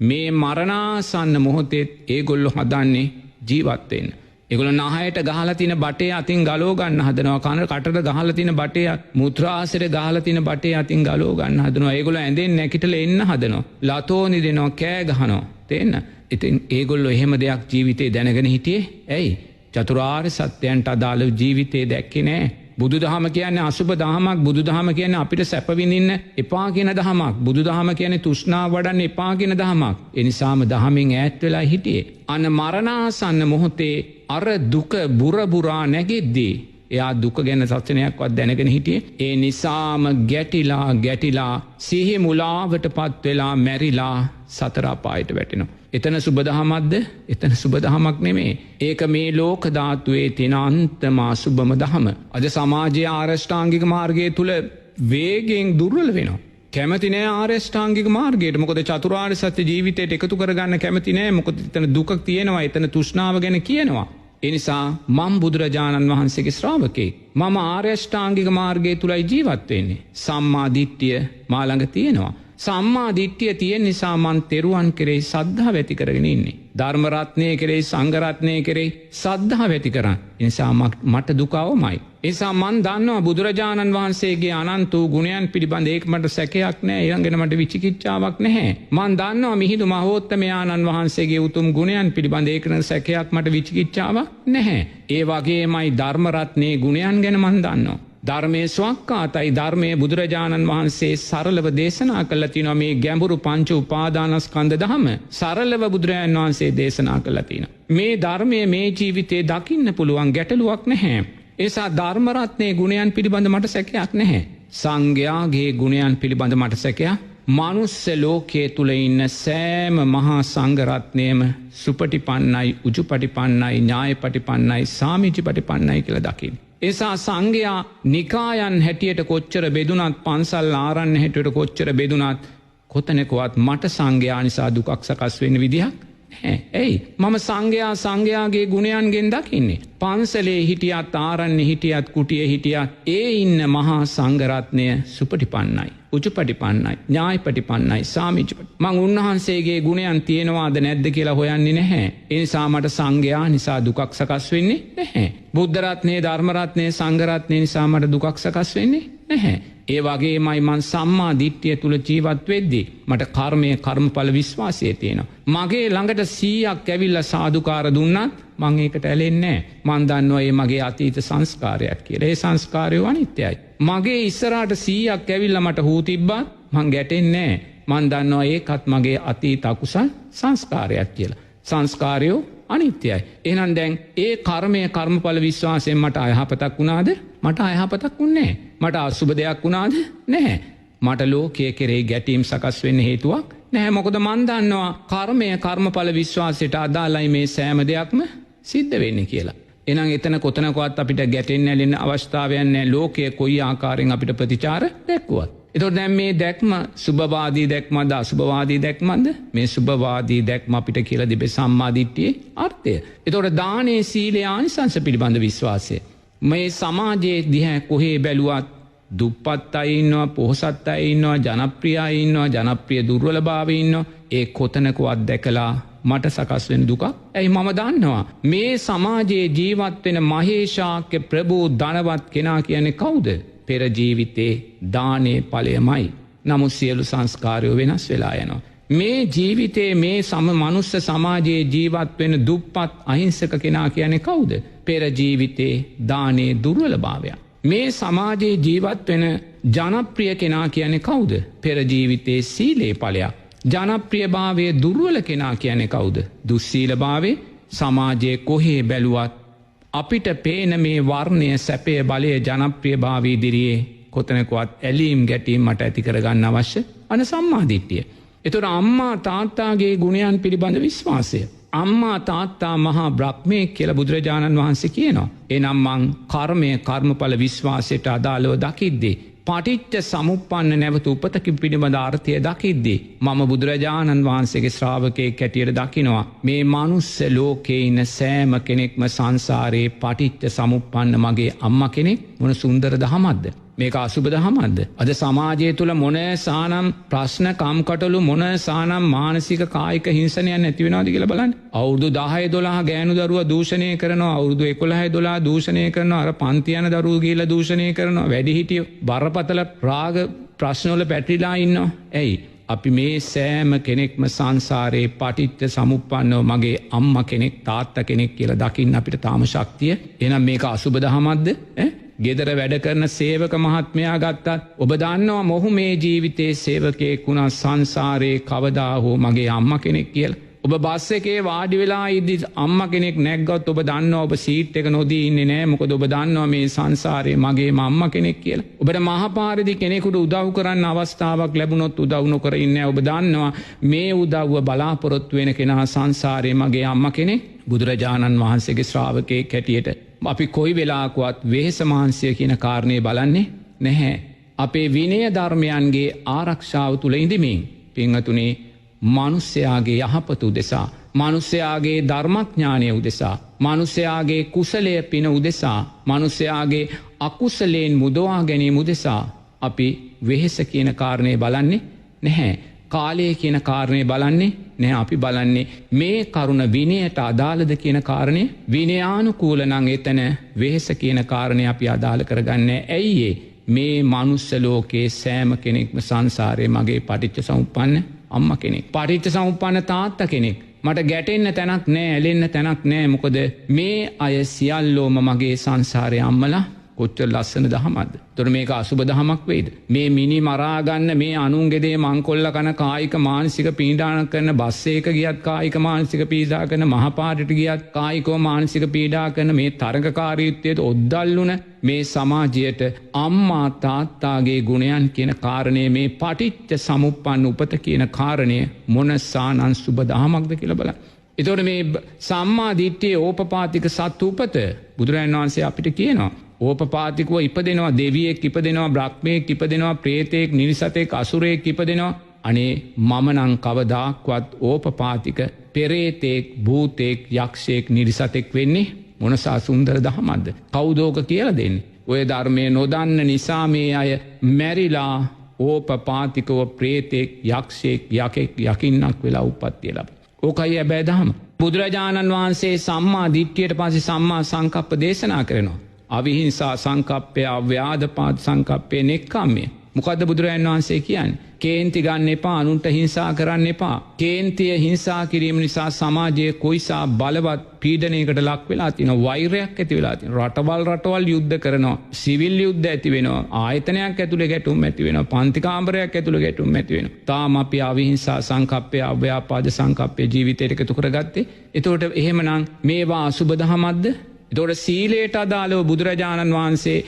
මේ මරණාසන්න මොහොතේ ඒගොල්ලෝ හදන්නේ ජීවත් වෙන්න. ඒගොල්ලෝ නහයට ගහලා තියෙන බටේ අතින් ගලව ගන්න හදනවා. කටට ගහලා තියෙන බටේ මුත්‍රාසෙට ගහලා තියෙන බටේ අතින් ගලව ගන්න හදනවා. ඒගොල්ලෝ ඇඳෙන් නැකිටලා එන්න හදනවා. ලතෝනි දෙනවා, කෑ ගහනවා. තේන්න. ඉතින් ඒගොල්ලෝ එහෙම දෙයක් ජීවිතේ දැනගෙන හිටියේ ඇයි? චතුරාර්ය සත්‍යයන්ට අදාළ ජීවිතේ දැක්කේ නැහැ. බුදු දහම කියන්නේ අසුභ දහමක්. බුදු දහම කියන්නේ අපිට සැප විඳින්න එපා කියන දහමක්. බුදු දහම කියන්නේ තෘෂ්ණාව වඩන්න එපා කියන දහමක්. ඒ නිසාම දහමෙන් ඈත් වෙලා හිටියේ. අන මරණාසන්න මොහොතේ අර දුක බුරබුරා නැගෙද්දී එයා දුක ගැන සත්‍යනයක්වත් දැනගෙන හිටියේ. ඒ නිසාම ගැටිලා සිහි මුලාවට පත් වෙලා මැරිලා සතර අපායට වැටෙනවා. එතන සුබදහමක්ද? එතන සුබදහමක් නෙමේ. ඒක මේ ලෝක ධාතුවේ තියෙන අන්තම අසුබම දහම. අද සමාජයේ ආරෂ්ඨාංගික මාර්ගය තුල වේගෙන් දුර්වල වෙනවා. කැමති නෑ ආරෂ්ඨාංගික මාර්ගයට. මොකද චතුරාර්ය සත්‍ය ජීවිතයට එකතු කරගන්න කැමති නෑ. මොකද එතන දුක තියෙනවා, එතන තෘෂ්ණාව ගැන කියනවා. ඒ නිසා මම බුදුරජාණන් වහන්සේගේ ශ්‍රාවකෙක්. මම ආර්යෂ්ඨාංගික මාර්ගය තුලයි ජීවත් වෙන්නේ. සම්මා දිට්ඨිය මා ළඟ තියෙනවා. සම්මා දිට්ඨිය තියෙන නිසා මන් තෙරුවන් කෙරෙහි සද්ධාව ඇති කරගෙන ඉන්නේ. ධර්ම රත්නය කෙරෙහි, සංඝ රත්නය කෙරෙහි සද්ධාව ඇති කරන්. ඒ නිසා මට දුක අවමයි. ඒ නිසා මන් දන්නවා බුදුරජාණන් වහන්සේගේ අනන්ත වූ ගුණයන් පිළිබඳ ඒක මට සැකයක් නැහැ. ඊළඟට මට විචිකිච්ඡාවක් නැහැ. මන් දන්නවා මිහිඳු මහෝත්තමයාණන් වහන්සේගේ උතුම් ගුණයන් පිළිබඳ ඒකන සැකයක් මට විචිකිච්ඡාවක් නැහැ. ඒ වගේමයි ධර්ම රත්නයේ ගුණයන් ගැන මන් දන්නවා. ධර්මයේ ස්වක්කාතයි. ධර්මයේ බුදුරජාණන් වහන්සේ සරලව දේශනා කළා තිනවා. මේ ගැඹුරු පංච උපාදානස්කන්ධ ධම සරලව බුදුරජාණන් වහන්සේ දේශනා කළා තිනවා. මේ ධර්මයේ මේ ජීවිතේ දකින්න පුළුවන්, ගැටලුවක් නැහැ. ඒසා ධර්ම රත්නයේ ගුණයන් පිළිබඳ මට සැකයක් නැහැ. සංඝයාගේ ගුණයන් පිළිබඳ මට සැකයක්. මනුස්ස ලෝකයේ තුල ඉන්න සෑම මහා සංඝ රත්නයේම සුපටිපන්නයි, උජුපටිපන්නයි, ඥායපටිපන්නයි, සාමිචිපටිපන්නයි කියලා දකින්න. එසා සංඝයා නිකායන් හැටියට කොච්චර බෙදුනත්, පන්සල් ආරණ්‍ය හැටියට කොච්චර බෙදුනත්, කොතනකවත් මට සංඝයා නිසා දුකක් සකස් වෙන්න විදිහක් නැහැ. ඇයි? මම සංඝයාගේ ගුණයන්ගෙන් දකින්නේ. පන්සලේ හිටියත්, ආරණ්‍ය හිටියත්, කුටියේ හිටියත් ඒ ඉන්න මහා සංඝ රත්නය සුපටිපන්නයි, උචුපටිපන්නයි, ඥායපටිපන්නයි, සාමිචිපටි. මං උන්වහන්සේගේ ගුණයන් තියෙනවාද නැද්ද කියලා හොයන්නේ නැහැ. ඒ නිසා මට සංඝයා නිසා දුකක් සකස් වෙන්නේ නැහැ. බුද්ධ රත්නයේ, ධර්ම රත්නයේ, සංඝ රත්නයේ නිසා මට දුකක් සකස් වෙන්නේ නැහැ. ඒ වගේමයි මං සම්මා දිට්ඨිය තුල ජීවත් වෙද්දී මට කර්මය, කර්මඵල විශ්වාසය තියෙනවා. මගේ ළඟට 100ක් ඇවිල්ලා සාදුකාර දුන්නත් මං ඒකට ඇලෙන්නේ නැහැ. මං දන්නවා මේ මගේ අතීත සංස්කාරයක් කියලා. ඒ සංස්කාරය අනිත්‍යයි. මගේ ඉස්සරහට 100ක් ඇවිල්ලා මට හූ තිබ්බත් මං ගැටෙන්නේ නැහැ. මං දන්නවා ඒකත් මගේ අතීත අකුසල් සංස්කාරයක් කියලා. සංස්කාරය අනිත්‍යයි. එහෙනම් දැන් ඒ කර්මය, කර්මඵල විශ්වාසයෙන් මට අයහපතක් වුණාද? මට අයහපතක් වුණේ නැහැ. මට අසුබ දෙයක් වුණාද? නැහැ. මට ලෝකයේ කෙරෙහි ගැටීම් සකස් වෙන්න හේතුවක් නැහැ. මොකද මන් දන්නවා කර්මය, කර්මඵල විශ්වාසයට අදාළයි මේ සෑම දෙයක්ම සිද්ධ වෙන්නේ කියලා. එහෙනම් එතන කොතනකවත් අපිට ගැටෙන්න ඇලෙන්න අවස්ථාවක් නැහැ. ලෝකයේ කොයි ආකාරයෙන් අපිට ප්‍රතිචාර දැක්වුවත්. එතකොට දැන් මේ දැක්ම සුභවාදී දැක්මද, අසුභවාදී දැක්මද? මේ සුභවාදී දැක්ම අපිට කියලා දෙබේ සම්මා දිට්ඨියේ අර්ථය. එතකොට දානේ, සීලේ ආනිසංස පිළිබඳ විශ්වාසය. මේ සමාජයේ දිහා කොහේ බැලුවත් දුප්පත් අය ඉන්නවා, පොහොසත් අය ඉන්නවා, ජනප්‍රිය අය ඉන්නවා, ජනප්‍රිය දුර්වලභාවය ඉන්නවා. ඒ කොතනකවත් දැකලා මට සකස් වෙන දුක. ඇයි? මම දන්නවා මේ සමාජයේ ජීවත් වෙන මහේශාක්‍ය ප්‍රභූ ධනවත් කෙනා කියන්නේ කවුද? පෙර ජීවිතේ දානේ ඵලයමයි. නමුත් සියලු සංස්කාරයෝ වෙනස් වෙලා යනවා. මේ ජීවිතේ මේ මනුස්ස සමාජයේ ජීවත් වෙන දුප්පත් අහිංසක කෙනා කියන්නේ කවුද? පෙර ජීවිතේ දානේ දුර්වලභාවය. මේ සමාජයේ ජීවත් වෙන ජනප්‍රිය කෙනා කියන්නේ කවුද? පෙර ජීවිතේ සීලේ ඵලයක්. ජනප්‍රියභාවයේ දුර්වල කෙනා කියන්නේ කවුද? දුස්සීලභාවයේ. සමාජයේ කොහේ බැලුවත් අපිට පේන මේ වර්ණය, සැපය, බලය, ජනප්‍රියභාවය ඉදිරියේ කොතනකවත් ඇලීම් ගැටීම් මට ඇති කරගන්න අවශ්‍ය අන සම්මා දිට්ඨිය. ඒතර අම්මා තාත්තාගේ ගුණයන් පිළිබඳ විශ්වාසය. අම්මා තාත්තා මහා බ්‍රහ්මයෙක් කියලා බුදුරජාණන් වහන්සේ කියනවා. එනම් මං කර්මය, කර්මඵල විශ්වාසයට අදාළව දකිද්දී, පටිච්ච සමුප්පන්න නැවත උපතකින් පිළිබඳ අර්ථය දකිද්දී මම බුදුරජාණන් වහන්සේගේ ශ්‍රාවකයෙක් හැටියට දකිනවා මේ මනුස්ස ලෝකේ ඉන්න සෑම කෙනෙක්ම සංසාරේ පටිච්ච සමුප්පන්න මගේ අම්මා කෙනෙක්. මොන සුන්දර දහමක්ද මේක! අසුබ දහමක්ද? අද සමාජය තුළ මොන සානම් ප්‍රශ්න, කම්කටොළු, මොන සානම් මානසික කායික හිංසනයක් නැති වෙනවද කියලා බලන්න. අවුරුදු 10 12 ගෑනු දරුවා දූෂණය කරනවා, අවුරුදු 11 12 දූෂණය කරනවා, අර පන්ති යන දරුවෝ ගිහිල්ලා දූෂණය කරනවා, වැඩිහිටියෝ බරපතල රාග ප්‍රශ්නවල පැටලිලා ඉන්නවා. ඇයි? අපි මේ සෑම කෙනෙක්ම සංසාරේ පටිච්ච සමුප්පන්නව මගේ අම්මා කෙනෙක්, තාත්තා කෙනෙක් කියලා දකින්න අපිට තාම ශක්තිය. එහෙනම් මේක අසුබ දහමක්ද? ගෙදර වැඩ කරන සේවක මහත්මයා ගත්තත් ඔබ දන්නවා මොහු මේ ජීවිතයේ සේවකයෙක් වුණා සංසාරේ කවදා හෝ මගේ අම්මා කෙනෙක් කියලා. ඔබ බස් එකේ වාඩි වෙලා ඉදි අම්මා කෙනෙක් නැග්ගොත් ඔබ දන්නවා ඔබ සීට් එක නොදී ඉන්නේ නැහැ. මොකද ඔබ දන්නවා මේ සංසාරේ මගේම අම්මා කෙනෙක් කියලා. ඔබට මහපාරේදී කෙනෙකුට උදව් කරන්න අවස්ථාවක් ලැබුණොත් උදව් නොකර ඉන්නේ ඔබ දන්නවා මේ උදව්ව බලාපොරොත්තු වෙන කෙනා සංසාරේ මගේ අම්මා කෙනෙක්. බුදුරජාණන් වහන්සේගේ ශ්‍රාවකයෙක් හැටියට අපි කොයි වෙලාවකවත් වෙහෙස මහන්සිය කියන කාරණේ බලන්නේ නැහැ. අපේ විනය ධර්මයන්ගේ ආරක්ෂාව තුල ඉඳිමින් පින්වතුනි මනුස්සයාගේ යහපත උදෙසා මනුස්සයාගේ ධර්මඥානය උදෙසා මනුස්සයාගේ කුසලය පින උදෙසා මනුස්සයාගේ අකුසලයෙන් මුදවා ගැනීම උදෙසා අපි වෙහෙස කියන කාරණේ බලන්නේ නැහැ. කාලය කියන කාරණේ බලන්නේ නැහැ. අපි බලන්නේ මේ කරුණ විනයට අදාළද කියන කාරණේ. විනයානුකූල නම් එතන වෙහෙස කියන කාරණේ අපි අදාළ කරගන්නේ ඇයි මේ මනුස්ස ලෝකේ සෑම කෙනෙක්ම සංසාරේ මගේ පටිච්චසමුප්පන්න අම්මා කෙනෙක් පටිච්චසමුප්පන්න තාත්තා කෙනෙක් මට ගැටෙන්න තැනක් නෑ ඇලෙන්න තැනක් නෑ. මොකද මේ අය සියල්ලෝම මගේ සංසාරේ අම්මලා කොච්චර ලස්සන දහමක්ද. එතකොට මේක අසුබ දහමක් වෙයිද? මේ මිනි මරා ගන්න මේ අනුන්ගේ දේ මංකොල්ල කන කායික මානසික පීඩාන කරන බස් එක ගියත් කායික මානසික පීඩා කරන මහපාරට ගියත් කායිකව මානසික පීඩා කරන මේ තරඟකාරීත්වයට ඔද්දල්ුණ මේ සමාජයට අම්මා තාත්තාගේ ගුණයන් කියන කාරණය මේ පටිච්ච සමුප්පන්න උපත කියන කාරණය මොනසානන් සුබ දහමක්ද කියලා බලන්න. එතකොට මේ සම්මා දිට්ඨියේ ඕපපාතික සත් උපත බුදුරජාණන් වහන්සේ අපිට කියනවා ඕපපාතිකව ඉපදෙනවා දෙවියෙක් ඉපදෙනවා බ්‍රහ්මයෙක් ඉපදෙනවා ප්‍රේතෙක් නිරිසතෙක් අසුරයෙක් ඉපදෙනවා. අනේ මම නම් කවදාක්වත් ඕපපාතික පෙරේතෙක් භූතෙක් යක්ෂයෙක් නිරිසතෙක් වෙන්නේ මොනසා සුන්දර දහමක්ද? කවුදෝක කියලා දෙන්නේ? ඔය ධර්මයේ නොදන්න නිසා මේ අය මැරිලා ඕපපාතිකව ප්‍රේතෙක් යක්ෂයෙක් යකෙක් යකින්නක් වෙලා උප්පත්තිය ලැබ. ඕකයි හැබැයි දහම. බුදුරජාණන් වහන්සේ සම්මා දිට්ඨියට පස්සේ සම්මා සංකප්ප දේශනා කරනවා. අවිහිංසා සංකප්පය අව්‍යාදපාද සංකප්පය නෙක්ඛම්මය. මොකද්ද බුදුරජාණන් වහන්සේ කියන්නේ? කේන්ති ගන්න එපා, අනුන්ට හිංසා කරන්න එපා. කේන්තිය හිංසා කිරීම නිසා සමාජයේ කොයිසා බලවත් පීඩනයකට ලක් වෙලා තියෙනවා. වෛරයක් ඇති වෙලා තියෙනවා. රටවල් යුද්ධ කරනවා. සිවිල් යුද්ධ ඇති වෙනවා. ආයතනයක් ඇතුලේ ගැටුම් ඇති වෙනවා. පන්ති කාමරයක් ඇතුලේ ගැටුම් ඇති වෙනවා. තාම අපි අවිහිංසා සංකප්පය අව්‍යාපාද සංකප්පය ජීවිතයට එකතු කරගත්තේ. එතකොට එහෙමනම් මේවා අසුබ දහමක්ද? එතකොට සීලයට අදාළව බුදුරජාණන් වහන්සේ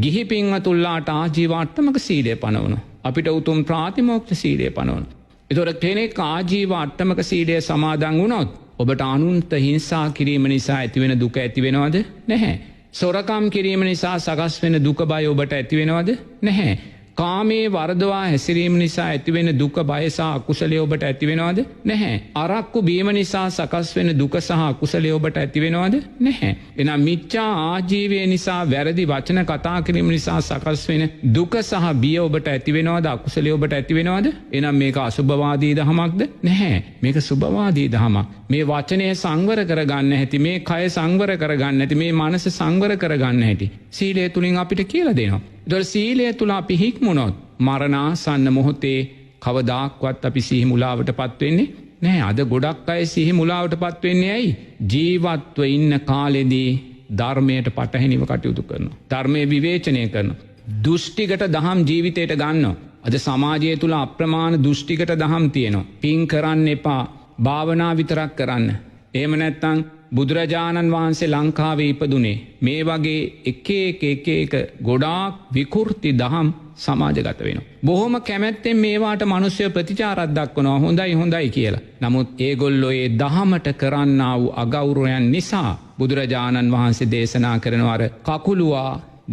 ගිහි පින්වතුන්ලාට ආජීවාට්ටමක සීලය පනවනවා. අපිට උතුම් ප්‍රාතිමෝක්ෂ සීලය පනවනවා. එතකොට කෙනෙක් ආජීවාට්ටමක සීලය සමාදන් වුණොත් ඔබට අනුන්ට හිංසා කිරීම නිසා ඇතිවෙන දුක ඇති වෙනවද? නැහැ. සොරකම් කිරීම නිසා සකස් වෙන දුක බය ඔබට ඇති වෙනවද? නැහැ. කාමයේ වර්ධවා හැසිරීම නිසා ඇතිවෙන දුක බය සහ අකුසලයේ ඔබට ඇති වෙනවද? නැහැ. අරක්කු බීම නිසා සකස් වෙන දුක සහ අකුසලයේ ඔබට ඇති වෙනවද? නැහැ. එහෙනම් මිච්ඡා ආජීවය නිසා වැරදි වචන කතා කිරීම නිසා සකස් වෙන දුක සහ බිය ඔබට ඇති වෙනවද? අකුසලයේ ඔබට ඇති වෙනවද? එහෙනම් මේක අසුභවාදී දහමක්ද? නැහැ. මේක සුභවාදී දහමක්. මේ වචනය සංවර කරගන්න හැටි, මේ කය සංවර කරගන්න හැටි, මේ මනස සංවර කරගන්න හැටි සීලය තුලින් අපිට කියලා දෙනවා. ඒතකොට සීලය තුල අපි හික්මුණොත් මරණාසන්න මොහොතේ කවදාක්වත් අපි සිහි මුලාවටපත් වෙන්නේ නැහැ. අද ගොඩක් අය සිහි මුලාවටපත් වෙන්නේ ඇයි? ජීවත්ව ඉන්න කාලෙදී ධර්මයට පටහැනිව කටයුතු කරනවා. ධර්මයේ විවේචනය කරනවා. දුෂ්ටිගත දහම් ජීවිතයට ගන්නවා. අද සමාජය තුල අප්‍රමාණ දුෂ්ටිගත දහම් තියෙනවා. පින් කරන්න එපා, භාවනා විතරක් කරන්න. එහෙම නැත්නම් බුදුරජාණන් වහන්සේ ලංකාවේ ඉපදුනේ මේ වගේ එක ගොඩාක් විකෘති දහම් සමාජගත වෙනවා. බොහොම කැමැත්තෙන් මේවාට මිනිස්සු ප්‍රතිචාරයක් දක්වනවා හොඳයි කියලා. නමුත් ඒගොල්ලෝ ඒ දහමට කරන්නා වූ අගෞරවයන් නිසා බුදුරජාණන් වහන්සේ දේශනා කරනවා අර කකුලුවා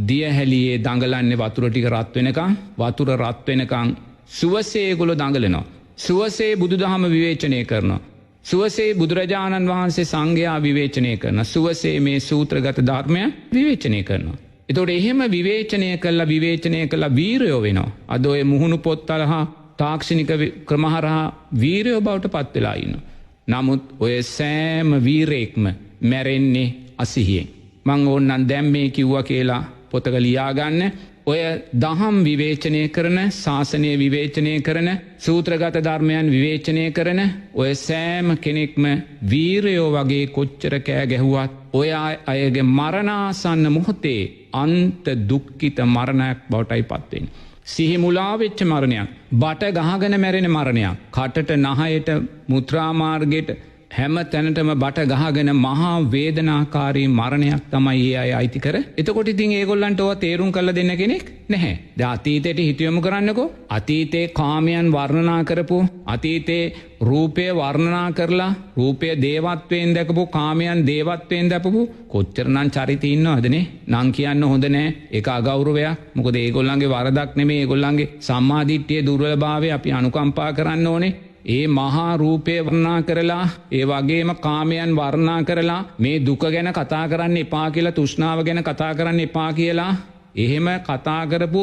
දියහැලියේ දඟලන්නේ වතුර ටික රත් වෙනකන්, වතුර රත් වෙනකන් සුවසේ ඒගොල්ලෝ දඟලනවා. සුවසේ බුදුදහම විවේචනය කරනවා. සුවසේ බුදුරජාණන් වහන්සේ සංඝයා විවේචනය කරන සුවසේ මේ සූත්‍රගත ධර්මය විවේචනය කරනවා. එතකොට එහෙම විවේචනය කළා වීරයෝ වෙනවා. අද ඔය මුහුණු පොත්වල හා තාක්ෂණික ක්‍රම හරහා වීරයෝ බවට පත් වෙලා ඉන්නවා. නමුත් ඔය සෑම වීරයෙක්ම මැරෙන්නේ අසිහියෙන්. මං ඕන්නම් දැන් මේ කිව්වා කියලා පොතක ලියාගන්න. ඔය දහම් විවේචනය කරන, ශාසනය විවේචනය කරන, සූත්‍රගත ධර්මයන් විවේචනය කරන ඔය සෑම කෙනෙක්ම වීරයෝ වගේ කොච්චර කෑ ගැහුවත් ඔය අයගේ මරණාසන්න මොහොතේ අන්ත දුක්ඛිත මරණයක් බවටයි පත්වෙන්නේ. සිහි මුලා වෙච්ච මරණයක්, බට ගහගෙන මැරෙන මරණයක්, කටට නහයට මුත්‍රාමාර්ගයට හැම තැනටම බට ගහගෙන මහා වේදනාකාරී මරණයක් තමයි ඒ අය අයිති කර. එතකොට ඉතින් ඒගොල්ලන්ට ඔවා තේරුම් කරලා දෙන්න කෙනෙක් නැහැ. දැන් අතීතයට හිතියොමු කරන්නකෝ. අතීතේ කාමයන් වර්ණනා කරපු, අතීතේ රූපය වර්ණනා කරලා රූපය දේවත්වයෙන් දැකපු, කාමයන් දේවත්වයෙන් දැකපු කොච්චරනම් චරිත ඉන්නවදනේ. නම් කියන්න හොඳ නෑ. ඒක අගෞරවයක්. මොකද ඒගොල්ලන්ගේ වරදක් නෙමෙයි. ඒගොල්ලන්ගේ සම්මාදිට්ඨියේ දුර්වලභාවය අපි අනුකම්පා කරන්න ඕනේ. ඒ මහා රූපය වර්ණනා කරලා, ඒ වගේම කාමයන් වර්ණනා කරලා මේ දුක ගැන කතා කරන්න එපා කියලා, තෘෂ්ණාව ගැන කතා කරන්න එපා කියලා එහෙම කතා කරපු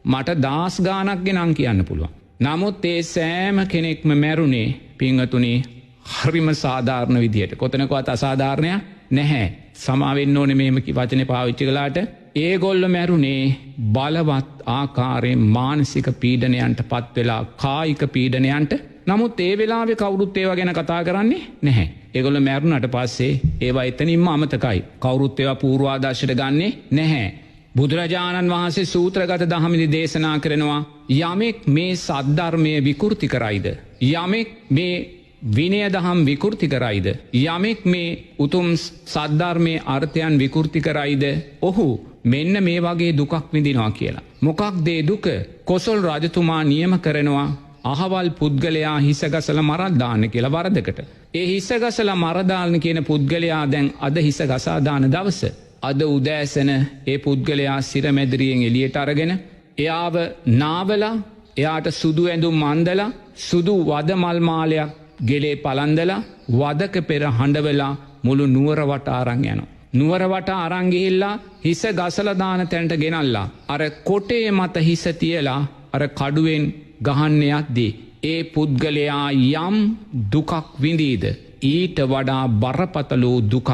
මට දාස් ගානක් ගෙනන් කියන්න පුළුවන්. නමුත් ඒ සෑම කෙනෙක්ම මැරුණේ පිංගතුනි හරිම සාධාරණ විදියට. කොතනකවත් අසාධාරණයක් නැහැ. සමාවෙන්න ඕනේ මෙහෙම වචනේ පාවිච්චි කළාට. ඒගොල්ලෝ මැරුණේ බලවත් ආකාරයෙන් මානසික පීඩනයන්ට පත් වෙලා, කායික පීඩනයන්ට. නමුත් ඒ වෙලාවේ කවුරුත් ඒවා ගැන කතා කරන්නේ නැහැ. ඒගොල්ලෝ මැරුණාට පස්සේ ඒවා එතනින්ම අමතකයි. කවුරුත් ඒවා පූර්වාදර්ශයට ගන්නෙ නැහැ. බුදුරජාණන් වහන්සේ සූත්‍රගත දහමෙහි දේශනා කරනවා, යමෙක් මේ සද්ධර්මය විකෘති කරයිද, යමෙක් මේ විනය දහම් විකෘති කරයිද, යමෙක් මේ උතුම් සද්ධර්මයේ අර්ථයන් විකෘති කරයිද, ඔහු මෙන්න මේ වගේ දුකක් විඳිනවා කියලා. මොකක්ද ඒ දුක? කොසල් රජතුමා නියම කරනවා අහවල් පුද්ගලයා හිසගසල මරක් දාන්න කියලා වරදකට. ඒ හිසගසල මරදාලන කියන පුද්ගලයා දැන් අද හිසගසා දාන දවස. අද උදෑසන ඒ පුද්ගලයා සිරමැදිරියෙන් එළියට අරගෙන, එයාව නාවලා, එයාට සුදු ඇඳුම් අන්දලා, සුදු වද මල් මාලයක් ගෙලේ පලන්දලා, වදක පෙර හඬවලා මුළු නුවර වට අරන් යනවා. නුවර වට අරන් ගිහිල්ලා හිස ගසලා දාන තැනට ගෙනල්ලා අර කොටේ මත හිස තියලා අර කඩුවෙන් ගහන්න යද්දී ඒ පුද්ගලයා යම් දුකක් විඳීද ඊට වඩා බරපතල දුකක්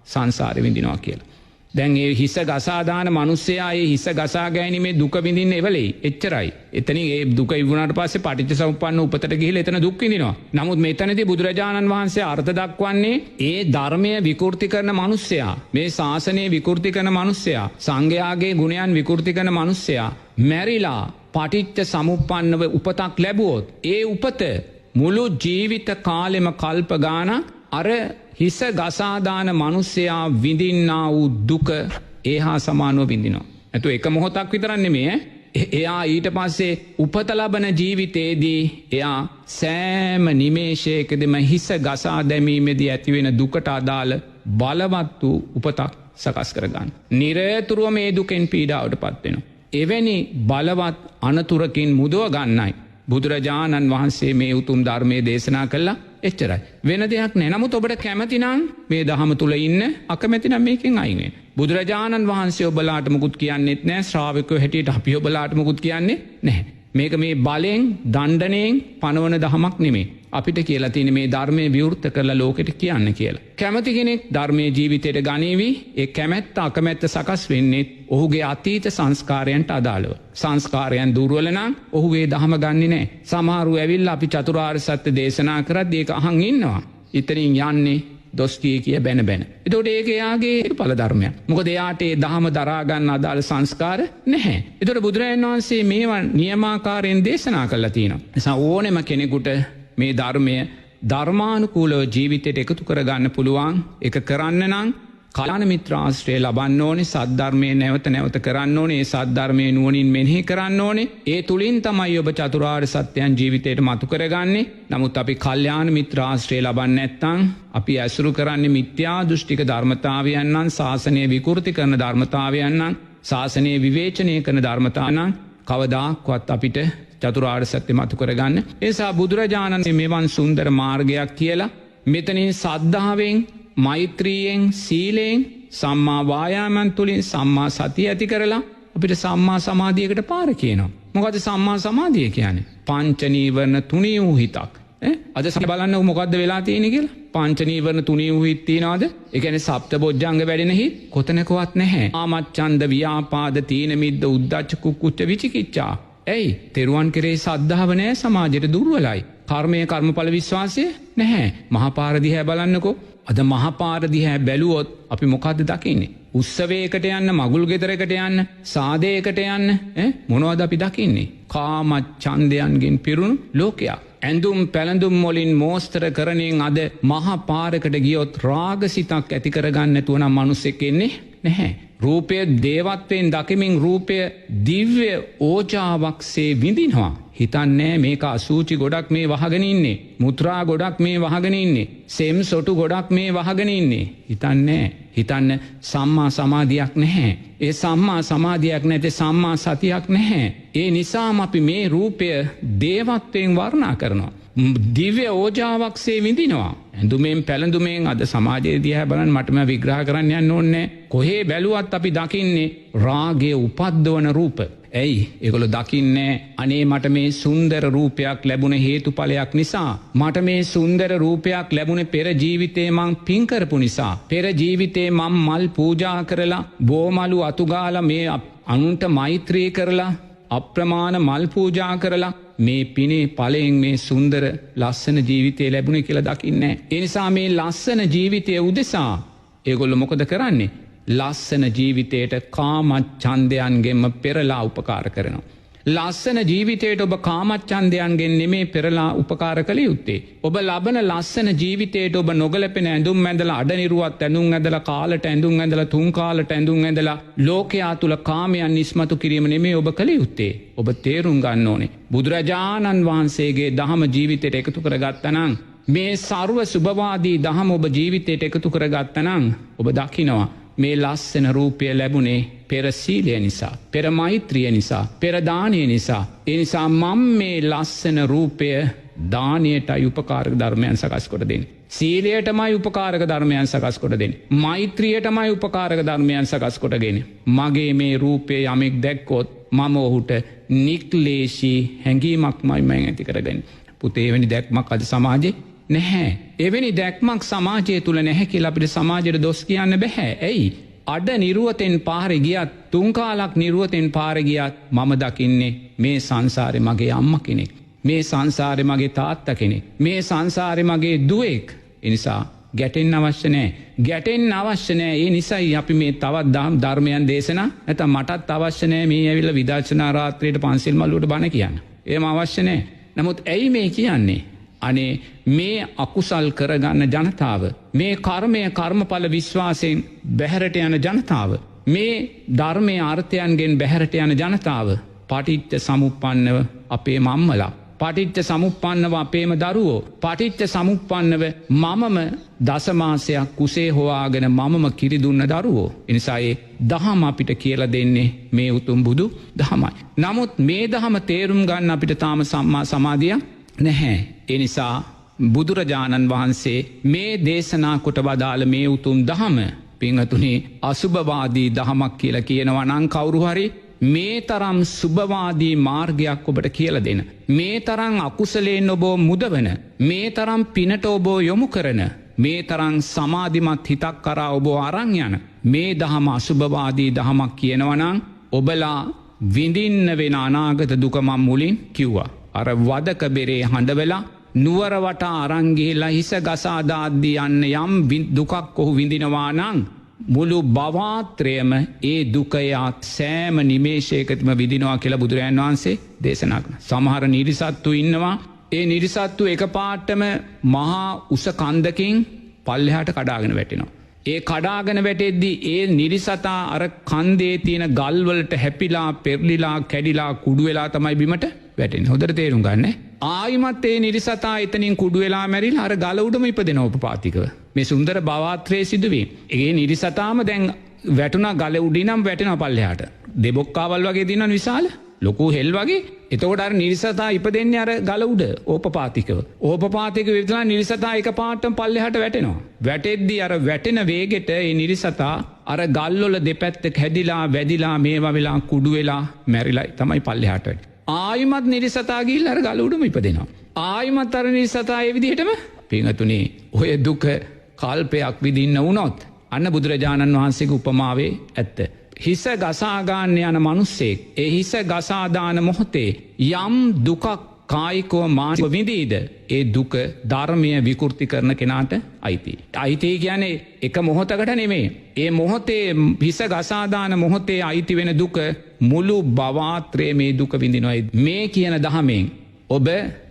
සංසාරේ විඳිනවා කියලා. දැන් ඒ හිස ගසා දාන මිනිස්සයා ඒ හිස ගසා ගැනීමේ දුක විඳින්න එවලෙයි. එච්චරයි. එතනින් ඒ දුක ඉවුණාට පස්සේ පටිච්චසමුප්පන්න උපතට ගිහිල්ලා එතන දුක් විඳිනවා. නමුත් මෙතනදී බුදුරජාණන් වහන්සේ අර්ථ දක්වන්නේ ඒ ධර්මය විකෘති කරන මිනිස්සයා, මේ ශාසනය විකෘති කරන මිනිස්සයා, සංඝයාගේ ගුණයන් විකෘති කරන මිනිස්සයා මැරිලා පටිච්ච සමුප්පන්නව උපතක් ලැබුවොත් ඒ උපත මුළු ජීවිත කාලෙම කල්ප ගානක් අර හිස ගසාදාන මිනිස්සයා විඳින්නා වූ දුක ඒහා සමානව විඳිනවා. නැතු එක මොහොතක් විතරක් නෙමෙයි. එයා ඊට පස්සේ උපත ලබන ජීවිතේදී එයා සෑම නිමේෂයකදීම හිස ගසා දැමීමේදී ඇතිවෙන දුකට අදාළ බලවත් වූ උපතක් සකස් කරගන්න. නිරතුරුව මේ දුකෙන් පීඩාවට පත් වෙනවා. එවැනි බලවත් අනතුරකින් මුදව ගන්නයි බුදුරජාණන් වහන්සේ මේ උතුම් ධර්මයේ දේශනා කළා. එච්චරයි. වෙන දෙයක් නෑ. නමුත් ඔබට කැමති නම් මේ දහම තුල ඉන්න, අකමැති නම් මේකෙන් අයින් වෙන්න. බුදුරජාණන් වහන්සේ ඔබලාට මුකුත් කියන්නෙත් නෑ. ශ්‍රාවකයෝ හැටියට අපි ඔබලාට මුකුත් කියන්නේ නැහැ. මේක මේ බලෙන්, දණ්ඩණයෙන් පනවන දහමක් නෙමෙයි. අපිට කියලා තියෙන මේ ධර්මයේ විවෘත කරලා ලෝකෙට කියන්න කියලා. කැමති කෙනෙක් ධර්මයේ ජීවිතයට ගනීවි. ඒ කැමැත්ත අකමැත්ත සකස් වෙන්නේ ඔහුගේ අතීත සංස්කාරයන්ට අදාළව. සංස්කාරයන් දුර්වල නම් ඔහු ඒ ධහම ගන්නෙ නැහැ. සමහරව ඇවිල්ලා අපි චතුරාර්ය සත්‍ය දේශනා කරද්දී ඒක අහන් ඉන්නවා. ඉතින් යන්නේ දොස් කිය බැන බැන. එතකොට ඒක එයාගේ ඵල ධර්මයක්. මොකද එයාට ඒ ධහම දරා ගන්න අදාළ සංස්කාර නැහැ. එතකොට බුදුරජාණන් වහන්සේ මේවා නියමාකාරයෙන් දේශනා කළා තියෙනවා. නිසා ඕනෙම කෙනෙකුට මේ ධර්මය ධර්මානුකූලව ජීවිතයට එකතු කරගන්න පුළුවන්. ඒක කරන්න නම් කල්‍යාණ මිත්‍ර ආශ්‍රය ලබන්න ඕනේ. සද්ධර්මයේ නැවත නැවත කරන්න ඕනේ. ඒ සද්ධර්මයේ නුවණින් මෙනෙහි කරන්න ඕනේ. ඒ තුලින් තමයි ඔබ චතුරාර්ය සත්‍යයන් ජීවිතයට මතු කරගන්නේ. නමුත් අපි කල්‍යාණ මිත්‍ර ආශ්‍රය ලබන්නේ නැත්නම් අපි ඇසුරු කරන්නේ මිත්‍යා දෘෂ්ටික ධර්මතාවයන් නම්, ශාසනය විකෘති කරන ධර්මතාවයන් නම්, ශාසනය විවේචනය කරන ධර්මතාවයන් නම් කවදාක්වත් අපිට චතුරාර්ය සත්‍ය මතු කරගන්න. ඒ නිසා බුදුරජාණන් මෙවන් සුන්දර මාර්ගයක් කියලා මෙතනින් සද්ධාවෙන්, මෛත්‍රියෙන්, සීලෙන්, සම්මා වායාමයන් තුලින් සම්මා සතිය ඇති කරලා අපිට සම්මා සමාධියකට පාර කියනවා. මොකද සම්මා සමාධිය කියන්නේ? පංච නීවරණ තුනී වූ හිතක්. අද බලන්න මොකද්ද වෙලා තියෙන්නේ කියලා? පංච නීවරණ තුනී වූ හිත තියනවාද? ඒ කියන්නේ සප්තබොජ්ජංග වැඩෙන හිත කොතනකවත් නැහැ. ආමච්ඡන්ද, ව්‍යාපාද, තීන මිද්ද, උද්ධච්ච, කුක්කුච්ච, විචිකිච්ඡා. ඇයි? තෙරුවන් කෙරේ සද්ධාව නැහැ, සමාජයට දුර්වලයි. කර්මය, කර්මඵල විශ්වාසය නැහැ. මහා පාර දිහා බලන්නකෝ. අද මහපාරදිහැ බැලුවොත් අපි මොකක්ද දකින්නේ. උත්සවයකට යන්න මගුල් ගෙදරකට යන්න සාදයකට යන්න මොනවද අපි දකින්නේ. කාමත් ඡන්දයන්ගෙන් පිරුණු ලෝකයක්. ඇඳුම් පැළඳුම් මොලින් මෝස්තර කරණයෙන් අද මහපාරකට ගියොත් රාගසිතක් ඇති කරගන්න තුවනම් මනුස්සෙක් එන්නේ නැහැ. රූපය දේවත්වයෙන් දකිමින් රූපය දිව්‍ය ඕජාවක්සේ විඳිනවා. හිතන්නේ මේක අසූචි ගොඩක් මේ වහගෙන ඉන්නේ. මුත්‍රා ගොඩක් මේ වහගෙන ඉන්නේ. සෙම් සොටු ගොඩක් මේ වහගෙන ඉන්නේ. හිතන්න සම්මා සමාධියක් නැහැ. ඒ සම්මා සමාධියක් නැති සම්මා සතියක් නැහැ. ඒ නිසාම අපි මේ රූපය දේවත්වයෙන් වර්ණනා කරනවා. දිව්‍ය ඕජාවක්සේ විඳිනවා. ඇඳුමෙන් පැළඳුමෙන් අද සමාජයේ දිහා බලන්න මටම විග්‍රහ කරන්න යන්න ඕනේ. කොහේ බැලුවත් අපි දකින්නේ රාගය උපද්දවන රූප. ඇයි ඒගොල්ලෝ දකින්නේ අනේ මට මේ සුන්දර රූපයක් ලැබුණ හේතුඵලයක් නිසා. මට මේ සුන්දර රූපයක් ලැබුණේ පෙර ජීවිතේ මං පින් කරපු නිසා. පෙර ජීවිතේ මං මල් පූජා කරලා බෝමලු අතුගාලා මේ අනුන්ට මෛත්‍රී කරලා අප්‍රමාණ මල් පූජා කරලා මේ පිනේ ඵලයෙන් මේ සුන්දර ලස්සන ජීවිතය ලැබුණේ කියලා දකින්නේ. ඒ නිසා මේ ලස්සන ජීවිතය උදෙසා ඒගොල්ලෝ මොකද කරන්නේ? ලස්සන ජීවිතයට කාමච්ඡන්දයන්ගෙන්ම පෙරලා උපකාර කරනවා. ලස්සන ජීවිතයට ඔබ කාමච්ඡන්දයන්ගෙන් නෙමේ පෙරලා උපකාර කළ යුත්තේ. ඔබ ලබන ලස්සන ජීවිතයට ඔබ නොගැලපෙන ඇඳුම් ඇඳලා අඩනිරුවත් ඇඳුම් ඇඳලා කාලට ඇඳුම් ඇඳලා තුන් කාලට ඇඳුම් ඇඳලා ලෝකයා තුල කාමයන් ඉස්මතු කිරීම නෙමේ ඔබ කළ යුත්තේ. ඔබ තේරුම් ගන්න ඕනේ. බුදුරජාණන් වහන්සේගේ දහම ජීවිතයට එකතු කරගත්තා නම් මේ ਸਰව සුභවාදී දහම ඔබ ජීවිතයට එකතු කරගත්තා නම් ඔබ දකිනවා මේ ලස්සන රූපය ලැබුණේ පෙර සීලය නිසා, පෙර මෛත්‍රිය නිසා, පෙර දානය නිසා. ඒ නිසා මම මේ ලස්සන රූපය දානයටයි උපකාරක ධර්මයන් සකස් කොට දෙන්නේ. සීලයටමයි උපකාරක ධර්මයන් සකස් කොට දෙන්නේ. මෛත්‍රියටමයි උපකාරක ධර්මයන් සකස් කොටගෙන. මගේ මේ රූපය යමෙක් දැක්කොත් මම ඔහුට නික්ලේශී හැඟීමක්මයි මම ඇති කරගන්නේ. පුතේ එවැනි දැක්මක් අද සමාජයේ නැහැ. එවැනි දැක්මක් සමාජය තුල නැහැ කියලා අපිට සමාජයට දොස් කියන්න බෑ. ඇයි? අඩ නිරුවතෙන් පාරේ ගියත් තුන් කාලක් නිරුවතෙන් පාරේ ගියත් මම දකින්නේ මේ සංසාරේ මගේ අම්මා කෙනෙක්. මේ සංසාරේ මගේ තාත්තා කෙනෙක්. මේ සංසාරේ මගේ දුවෙක්. ඒ නිසා ගැටෙන්න අවශ්‍ය නැහැ. ගැටෙන්න අවශ්‍ය නැහැ. ඒ නිසායි අපි මේ තවත් ධර්මයන් දේශනා නැත්නම් මටත් අවශ්‍ය නැහැ මේ ඇවිල්ලා විදර්ශනා රාත්‍රියට පන්සිල් මල්ලුවට බණ කියන්න. ඒම අවශ්‍ය නැහැ. නමුත් ඇයි මේ කියන්නේ? අනේ මේ අකුසල් කරගන්න ජනතාව, මේ කර්මය කර්මඵල විශ්වාසයෙන් බැහැරට යන ජනතාව, මේ ධර්මයේ අර්ථයන්ගෙන් බැහැරට යන ජනතාව පටිච්ච සමුප්පන්නව අපේ මම්මලා, පටිච්ච සමුප්පන්නව අපේම දරුවෝ, පටිච්ච සමුප්පන්නව මමම දසමාසයක් කුසේ හොයාගෙන මමම කිරි දුන්න දරුවෝ. එනිසා ඒ දහම අපිට කියලා දෙන්නේ මේ උතුම් බුදු දහමයි. නමුත් මේ දහම තේරුම් ගන්න අපිට තාම සම්මා සමාධිය නැහැ. ඒ නිසා බුදුරජාණන් වහන්සේ මේ දේශනා කොට වදාළ මේ උතුම් දහම පින්වතුනි අසුභවාදී දහමක් කියලා කියනවා නම් කවුරු හරි මේ තරම් සුභවාදී මාර්ගයක් ඔබට කියලා දෙන, මේ තරම් අකුසලයෙන් ඔබ මුදවන, මේ තරම් පිනට ඔබ යොමු කරන, මේ තරම් සමාධිමත් හිතක් කරා ඔබ අරන් යන මේ දහම අසුභවාදී දහමක් කියනවා නම් ඔබලා විඳින්න වෙන අනාගත දුක මම මුලින් කිව්වා. අර වදක බෙරේ හඬවලා නුවර වටා අරන් ගිහිලා හිස ගසා දාද්දී යන්න යම් දුකක් ඔහු විඳිනවා නම් මුළු භවත්‍රයම ඒ දුක යාත් සෑම නිමේෂයකදීම විඳිනවා කියලා බුදුරජාණන් වහන්සේ දේශනා කරනවා. සමහර නිරිසත්තු ඉන්නවා, ඒ නිරිසත්තු එකපාරටම මහා උස කන්දකින් පල්ලෙහාට කඩාගෙන වැටෙනවා. ඒ කඩාගෙන වැටෙද්දී ඒ නිරිසතා අර කන්දේ තියෙන ගල් වලට හැපිලා පෙරලිලා කැඩිලා කුඩු වෙලා තමයි බිමට වැටෙන්නේ. හොඳට තේරුම් ගන්න. ආයිමත් ඒ නිරිසතා එතනින් කුඩු වෙලා මැරිලා අර ගල උඩම ඉපදෙනවා උපපාතිකව. මේ සුන්දර භවත්‍රයේ සිදුවීම. ඒ නිරිසතාම දැන් වැටුණා ගල උඩිනම් වැටෙනවා පල්ලෙහාට. දෙබොක්කාවල් වගේ දිනන විශාල ලොකු හෙල් වගේ. එතකොට අර නිරිසතා ඉපදෙන්නේ අර ගල උඩ ඕපපාතිකව. ඕපපාතික විතර නිරිසතා එකපාරටම පල්ලෙහාට වැටෙනවා. වැටෙද්දී අර වැටෙන වේගෙට ඒ නිරිසතා අර ගල් වල දෙපැත්ත කැඩිලා වැදිලා මේවා වෙලා කුඩු වෙලා මැරිලා තමයි පල්ලෙහාට වැටෙන්නේ. ආයිමත් නිරිසතා ගිහිල්ලා අර ගල උඩම ඉපදෙනවා. ආයිමත් අර නිරිසතා ඒ විදිහටම පින්වතුනි ඔය දුක කල්පයක් විඳින්න වුණොත් අන්න බුදුරජාණන් වහන්සේගේ උපමාවේ ඇත්ත. හිස ගසා ගන්න යන මිනිස්සෙක් ඒ හිස ගසා දාන මොහොතේ යම් දුකක් කායිකව මානසිකව විඳීද ඒ දුක ධර්මය විකෘති කරන කෙනාට අයිති. අයිති කියන්නේ එක මොහොතකට නෙමේ. ඒ මොහොතේ හිස ගසාදාන මොහොතේ අයිති වෙන දුක මුළු භවාත්‍රයේ මේ දුක විඳිනවා. මේ කියන දහමෙන් ඔබ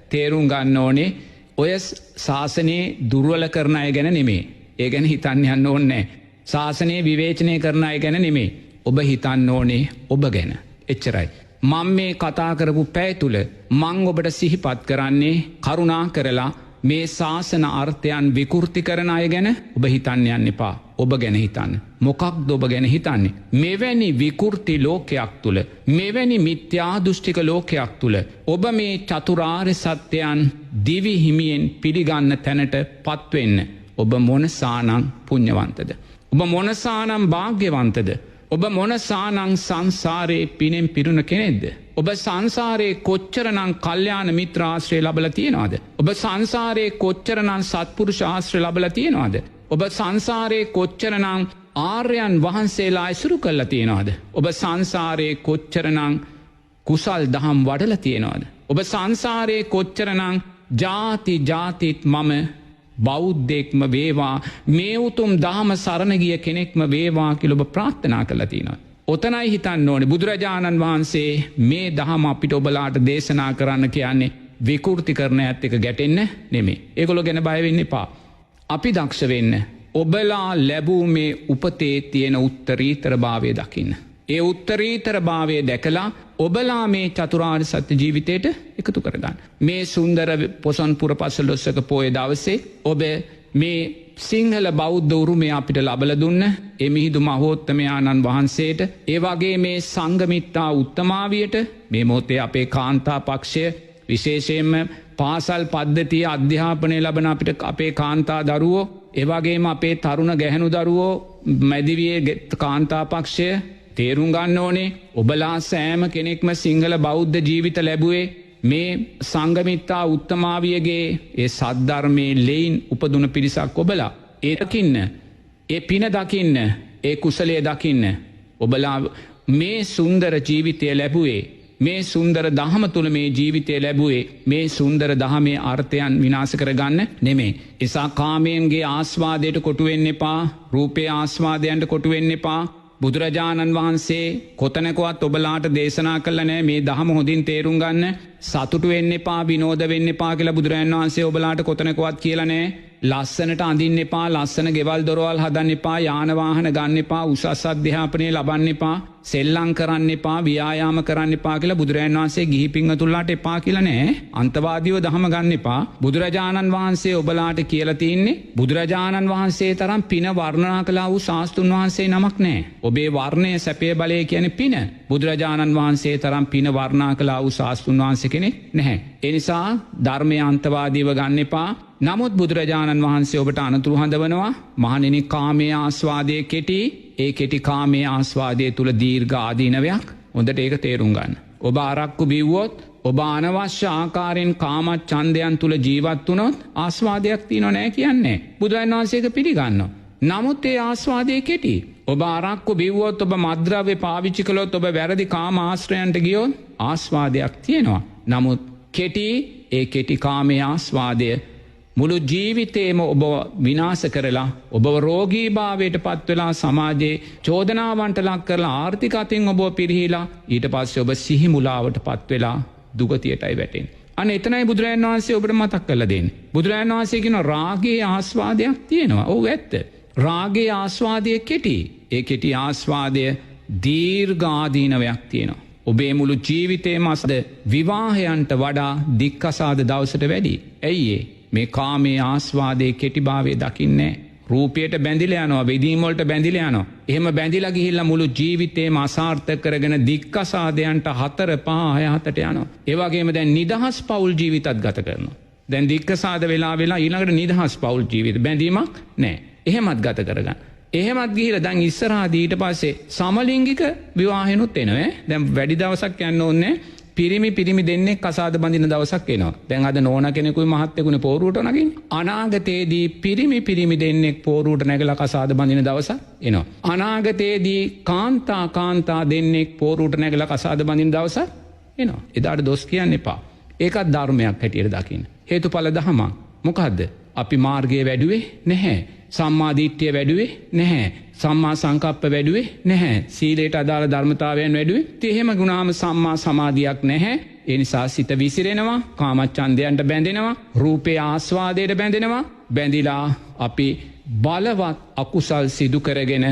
තේරුම් ගන්න ඕනේ ඔය ශාසනයේ දුර්වල කරන අය ගැන නෙමේ. ඒ ගැන හිතන්න යන්න ඕනේ. ශාසනයේ විවේචනය කරන අය ගැන නෙමේ. ඔබ හිතන්න ඕනේ ඔබ ගැන. එච්චරයි. මම මේ කතා කරපු පැය තුල මං ඔබට සිහිපත් කරන්නේ කරුණා කරලා මේ ශාසන අර්ථයන් විකෘති කරන අය ගැන ඔබ හිතන්න යන්න එපා. ඔබ ගැන හිතන්න. මොකක්ද ඔබ ගැන හිතන්නේ? මෙවැනි විකෘති ලෝකයක් තුල, මෙවැනි මිත්‍යා දෘෂ්ටික ලෝකයක් තුල ඔබ මේ චතුරාර්ය සත්‍යයන් දිවි හිමියෙන් පිළිගන්න තැනට පත් වෙන්න ඔබ මොනසානම් පුණ්‍යවන්තද? ඔබ මොනසානම් වාග්යවන්තද? ඔබ මොනසානං සංසාරයේ පිනෙන් පිරුණ කෙනෙක්ද? ඔබ සංසාරයේ කොච්චරනම් කල්යාණ මිත්‍ර ආශ්‍රය ලබලා තියෙනවද? ඔබ සංසාරයේ කොච්චරනම් සත්පුරුෂ ආශ්‍රය ලබලා තියෙනවද? ඔබ සංසාරයේ කොච්චරනම් ආර්යයන් වහන්සේලා ඇසුරු කරලා තියෙනවද? ඔබ සංසාරයේ කොච්චරනම් කුසල් දහම් වඩලා තියෙනවද? ඔබ සංසාරයේ කොච්චරනම් ජාති ජාතිත් මම බෞද්ධෙක්ම වේවා, මේ උතුම් දහම සරණ ගිය කෙනෙක්ම වේවා කියලා ඔබ ප්‍රාර්ථනා කරලා තියෙනවා. ඔතනයි හිතන්න ඕනේ බුදුරජාණන් වහන්සේ මේ දහම අපිට ඔබලාට දේශනා කරන්න කියන්නේ විකෘති කරන ඇත්ත එක ගැටෙන්න නෙමෙයි. ඒගොල්ලෝ ගැන බය වෙන්න එපා. අපි දක්ෂ වෙන්න. ඔබලා ලැබූ මේ උපතේ තියෙන උත්තරීතරභාවය දකින්න. ඒ උත්තරීතරභාවය දැකලා ඔබලා මේ චතුරාර්ය සත්‍ය ජීවිතයට එකතු කරගන්න. මේ සුන්දර පොසොන් පුර පසළොස්වක පෝය දවසේ ඔබ මේ සිංහල බෞද්ධ උරුමය අපිට ලබලා දුන්න ඒ මිහිඳු මහෝත්තමයාණන් වහන්සේට, ඒ වගේ මේ සංඝමිත්තා උත්තමාවියට, මේ මොහොතේ අපේ කාන්තා පක්ෂය විශේෂයෙන්ම පාසල් පද්ධතිය අධ්‍යාපනය ලබන අපිට අපේ කාන්තා දරුවෝ, ඒ වගේම අපේ තරුණ ගැහැණු දරුවෝ, මැදිවියේ කාන්තා පක්ෂය තේරුම් ගන්න ඕනේ ඔබලා සෑම කෙනෙක්ම සිංහල බෞද්ධ ජීවිත ලැබුවේ මේ සංඝමිත්තා උත්තමාවියගේ ඒ සද්ධර්මයේ ලෙයින් උපදුන පිරිසක් ඔබලා. ඒ දකින්න, ඒ පින දකින්න, ඒ කුසලයේ දකින්න ඔබලා මේ සුන්දර ජීවිතය ලැබුවේ, මේ සුන්දර දහම තුළ මේ ජීවිතය ලැබුවේ මේ සුන්දර දහමේ අර්ථයන් විනාශ කරගන්න නෙමෙයි. එසා කාමයන්ගේ ආස්වාදයට කොටු වෙන්න එපා, රූපේ ආස්වාදයන්ට කොටු වෙන්න එපා. බුදුරජාණන් වහන්සේ කොතනකවත් ඔබලාට දේශනා කළා නෑ මේ දහම හොඳින් තේරුම් ගන්න, සතුටු වෙන්න එපා, විනෝද වෙන්න එපා කියලා බුදුරජාණන් වහන්සේ ඔබලාට කොතනකවත් කියලා නෑ. ලස්සනට අඳින්න එපා, ලස්සන ගෙවල් දොරවල් හදන්න එපා, යාන වාහන ගන්න එපා, උසස් අධ්‍යාපනය ලබන්න එපා, සෙල්ලම් කරන්න එපා, ව්‍යායාම කරන්න එපා කියලා බුදුරජාණන් වහන්සේ ගිහි පින්වතුන්ලාට එපා කියලා නෑ. අන්තවාදීව දහම ගන්න එපා. බුදුරජාණන් වහන්සේ ඔබලාට කියලා තින්නේ බුදුරජාණන් වහන්සේ තරම් පින වර්ණනා කළා වූ ශාස්ත්‍රුන් වහන්සේ නමක් නෑ. ඔබේ වර්ණය සැපය බලය කියන්නේ පින. බුදුරජාණන් වහන්සේ තරම් පින වර්ණනා කළා වූ ශාස්ත්‍රුන් වහන්සේ කෙනෙක් නැහැ. ඒ නිසා ධර්මයේ අන්තවාදීව ගන්න එපා. නමුත් බුදුරජාණන් වහන්සේ ඔබට අනතුරු හඳවනවා, මහණෙනි කාමයේ ආස්වාදයේ කෙටි, ඒ කෙටි කාමයේ ආස්වාදයේ තුල දීර්ඝ ආදීනවයක්. හොඳට ඒක තේරුම් ගන්න. ඔබ ආරක්කු බිව්වොත්, ඔබ අනවශ්‍ය ආකාරයෙන් කාම ඡන්දයන් තුල ජීවත් වුණොත් ආස්වාදයක් තියනව නෑ කියන්නේ. බුදුරජාණන් වහන්සේ ඒක පිළිගන්නවා. නමුත් ඒ ආස්වාදයේ කෙටි. ඔබ ආරක්කු බිව්වොත්, ඔබ මත්ද්‍රව්‍ය පාවිච්චි කළොත්, ඔබ වැරදි කාම ආශ්‍රයන්ට ගියොත් ආස්වාදයක් තියෙනවා. නමුත් කෙටි, ඒ කෙටි කාමයේ ආස්වාදය මුළු ජීවිතේම ඔබ විනාශ කරලා, ඔබ රෝගීභාවයට පත් වෙලා, සමාජයේ චෝදනාවන්ට ලක් කරලා, ආර්ථික අතින් ඔබ පිරිහිලා, ඊට පස්සේ ඔබ සිහි මුලාවට පත් වෙලා දුගතියටයි වැටෙන්නේ. අන්න එතනයි බුදුරජාණන් වහන්සේ ඔබට මතක් කරලා දෙන්නේ. බුදුරජාණන් වහන්සේ කියනවා රාගයේ ආස්වාදයක් තියෙනවා. ඔව් ඇත්ත. රාගයේ ආස්වාදය කෙටි. ඒ කෙටි ආස්වාදය දීර්ඝ ආදීනවයක් තියෙනවා. ඔබේ මුළු ජීවිතේම අසද විවාහයන්ට වඩා දික්කසාද දවසට වැඩි. ඇයි මේ කාමයේ ආස්වාදයේ කෙටිභාවය දකින්නේ? රූපයට බැඳිලා යනවා, විදීම් වලට බැඳිලා යනවා. එහෙම බැඳිලා ගිහිල්ලා මුළු ජීවිතේම අසාර්ථක කරගෙන දික්කසාදයන්ට 4 5 6 7ට යනවා. ඒ වගේම දැන් නිදහස් පෞල් ජීවිතත් ගත කරනවා. දැන් දික්කසාද වෙලා ඊළඟට නිදහස් පෞල් ජීවිත බැඳීමක් නැහැ. එහෙමත් ගත කරගන්න. එහෙමත් ගිහිල්ලා දැන් ඉස්සරහදී ඊට පස්සේ සමලිංගික විවාහෙනුත් එනවා. දැන් වැඩි දවසක් යන්න ඕනේ. පිරිමි දෙන්නේ කසාද බඳින දවසක් එනවා. දැන් අද නෝනා කෙනෙකුයි මහත්තයෙකුනේ පෝරුවට නගින්නේ. අනාගතයේදී පිරිමි දෙන්නෙක් පෝරුවට නැගලා කසාද බඳින දවසක් එනවා. අනාගතයේදී කාන්තා දෙන්නෙක් පෝරුවට නැගලා කසාද බඳින දවසක් එනවා. එදාට දොස් කියන්න එපා. ඒකත් ධර්මයක් හැටියට දකින්න. හේතුඵල දහමක්. මොකද්ද? අපි මාර්ගයේ වැඩුවේ නැහැ. සම්මාදිට්ඨිය වැඩුවේ නැහැ. සම්මා සංකප්ප වැඩුවේ නැහැ. සීලයට අදාළ ධර්මතාවයන් වැඩුවේ. ඉතින් එහෙම ගුණාම සම්මා සමාධියක් නැහැ. ඒ නිසා සිත විසිරෙනවා, කාමච්ඡන්දයන්ට බැඳෙනවා, රූපේ ආස්වාදයට බැඳෙනවා. බැඳිලා අපි බලවත් අකුසල් සිදු කරගෙන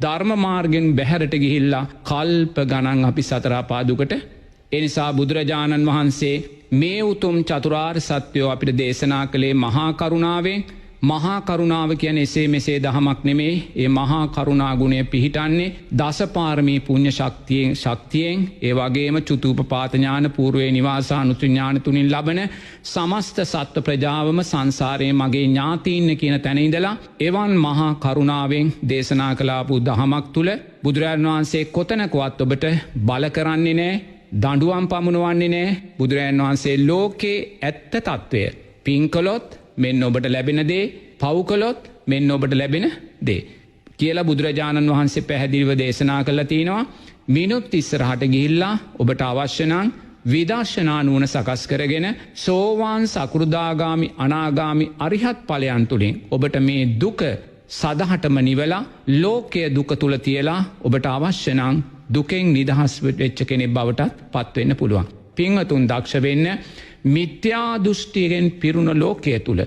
ධර්ම මාර්ගෙන් බැහැරට ගිහිල්ලා කල්ප ගණන් අපි සතර අපාදුකට. ඒ නිසා බුදුරජාණන් වහන්සේ මේ උතුම් චතුරාර්ය සත්‍යය අපිට දේශනා කළේ මහා කරුණාවෙන්. මහා කරුණාව කියන්නේ එසේ මෙසේ දහමක් නෙමේ. ඒ මහා කරුණා ගුණය පිහිටන්නේ දසපාරමී පුණ්‍ය ශක්තියෙන්, ඒ වගේම චුතූපපාත ඥාන, పూర్වේ නිවාසානුතු ඥාන තුنين ලබන සමස්ත සත්ත්ව ප්‍රජාවම සංසාරයේ මගේ ඥාතීන් කියන තැන ඉඳලා එවන් මහා කරුණාවෙන් දේශනා කළාපු දහමක් තුල බුදුරජාණන් වහන්සේ කොතනකවත් ඔබට බල කරන්නේ නැහැ, දඬුවම් පමුණවන්නේ නැහැ. බුදුරජාණන් වහන්සේ ලෝකේ ඇත්ත తත්වය පින් කළොත් මෙන්න ඔබට ලැබෙන දේ, පව් කළොත් මෙන්න ඔබට ලැබෙන දේ කියලා බුදුරජාණන් වහන්සේ පැහැදිලිව දේශනා කළා තිනවා. මිනුත් ඉස්සරහට ගිහිල්ලා ඔබට අවශ්‍ය නම් විදර්ශනා නුවණ සකස් කරගෙන සෝවාන් සකෘදාගාමි අනාගාමි අරිහත් ඵලයන් තුලින් ඔබට මේ දුක සදහටම නිවලා ලෝකයේ දුක තුල තියලා ඔබට අවශ්‍ය නම් දුකෙන් නිදහස් වෙච්ච කෙනෙක් බවටත් පත් වෙන්න පුළුවන්. පින්වතුන් දක්ෂ වෙන්න. මිත්‍යා දෘෂ්ටියෙන් පිරුණු ලෝකයේ තුල,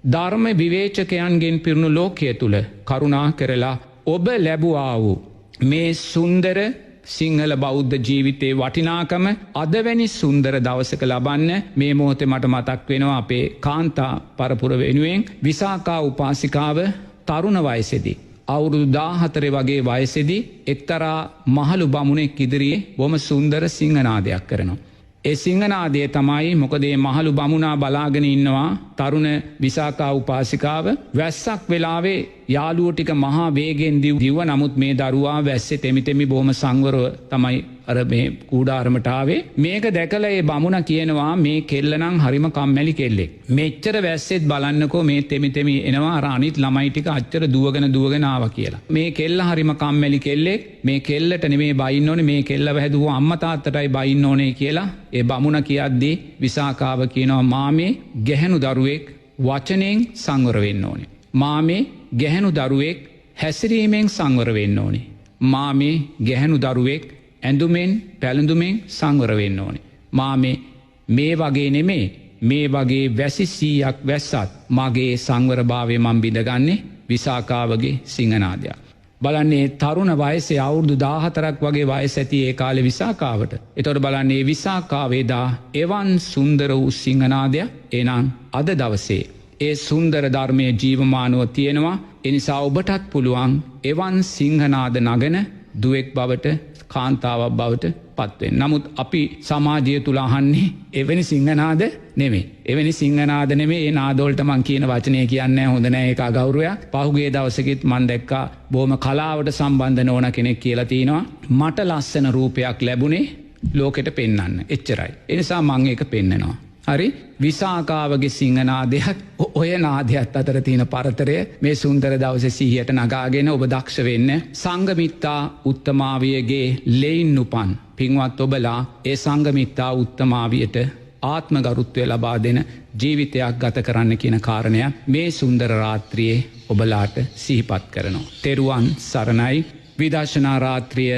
ධර්ම විවේචකයන්ගෙන් පිරුණු ලෝකයේ තුල කරුණා කරලා ඔබ ලැබුවා වූ මේ සුන්දර සිංහල බෞද්ධ ජීවිතයේ වටිනාකම අදවැනි සුන්දර දවසක ලබන්න මේ මොහොතේ මට මතක් වෙනවා අපේ කාන්තා පරපුර වෙනුවෙන් විසාකා උපාසිකාව තරුණ වයසේදී අවුරුදු 14 වගේ වයසේදී එක්තරා මහලු බමුණෙක් ඉදිරියේ බොහොම සුන්දර සිංහනාදයක් කරනවා. ඒ සිංහනාදය තමයි මොකද මේ මහලු බමුණා බලාගෙන ඉන්නවා තරුණ විසාකා උපාසිකාව වැස්සක් වෙලාවේ යාළුවෝ ටික මහා වේගෙන් දිව්ව. නමුත් මේ දරුවා වැස්සේ තෙමි බොහොම සංවරව තමයි අර මේ කූඩාරමට ආවේ. මේක දැකලා ඒ බමුණා කියනවා මේ කෙල්ල නම් හරිම කම්මැලි කෙල්ලෙක්. මෙච්චර වැස්සෙත් බලන්නකෝ මේ තෙමි එනවා අර අනිත් ළමයි ටික අච්චර දුවගෙන ආවා කියලා. මේ කෙල්ල හරිම කම්මැලි කෙල්ලෙක්. මේ කෙල්ලට නෙමෙයි බයින්න ඕනේ, මේ කෙල්ලව හැදුව අම්මා තාත්තටයි බයින්න ඕනේ කියලා ඒ බමුණා කියද්දී විසාකාව කියනවා මාමේ ගැහැණු දරුවෙක් වචනෙන් සංවර වෙන්න ඕනේ. මාමේ ගැහැණු දරුවෙක් හැසිරීමෙන් සංවර වෙන්න ඕනේ. මාමේ ගැහැණු දරුවෙක් ඇඳුමෙන් පැළඳුමෙන් සංවර වෙන්න ඕනේ. මාමේ මේ වගේ නෙමේ, මේ වගේ වැසි 100ක් වැස්සත් මගේ සංවරභාවය මම බිඳගන්නේ විසාකාවගේ සිංහනාදයක්. බලන්නේ තරුණ වයසේ අවුරුදු 14ක් වගේ වයස ඇති ඒ කාලේ විසාකාවට. ඒතකොට බලන්නේ විසාකාවේදා එවන් සුන්දර වූ සිංහනාදයක් එනං අද දවසේ ඒ සුන්දර ධර්මයේ ජීවමානව තියෙනවා. ඒ නිසා ඔබටත් පුළුවන් එවන් සිංහනාද නගන දුවෙක් බවට, කාන්තාවක් බවට පත් වෙන්න. නමුත් අපි සමාජය තුල අහන්නේ එවැනි සිංහනාද නෙමෙයි. එවැනි සිංහනාද නෙමෙයි. ඒ නාදවලට මං කියන වචනේ කියන්නේ හොඳ නෑ, ඒක අගෞරවයක්. පහුගිය දවසකෙත් මං දැක්කා බොහොම කලාවට සම්බන්ධ නොවන කෙනෙක් කියලා තිනවා මට ලස්සන රූපයක් ලැබුණේ ලෝකෙට පෙන්වන්න. එච්චරයි. ඒ නිසා මං ඒක පෙන්නනවා. හරි විසාකාවගේ සිංහනාදයක් ඔය නාදයක් අතර තියෙන පරතරය මේ සුන්දර දවසේ සිහියට නගාගෙන ඔබ දක්ෂ වෙන්න. සංඝමිත්තා උත්තමාවියගේ ලෙයින් උපන් පින්වත් ඔබලා ඒ සංඝමිත්තා උත්තමාවියට ආත්ම ගරුත්වය ලබා දෙන ජීවිතයක් ගත කරන්න කියන කාරණය මේ සුන්දර රාත්‍රියේ ඔබලාට සිහිපත් කරනවා. තෙරුවන් සරණයි. විදර්ශනා රාත්‍රිය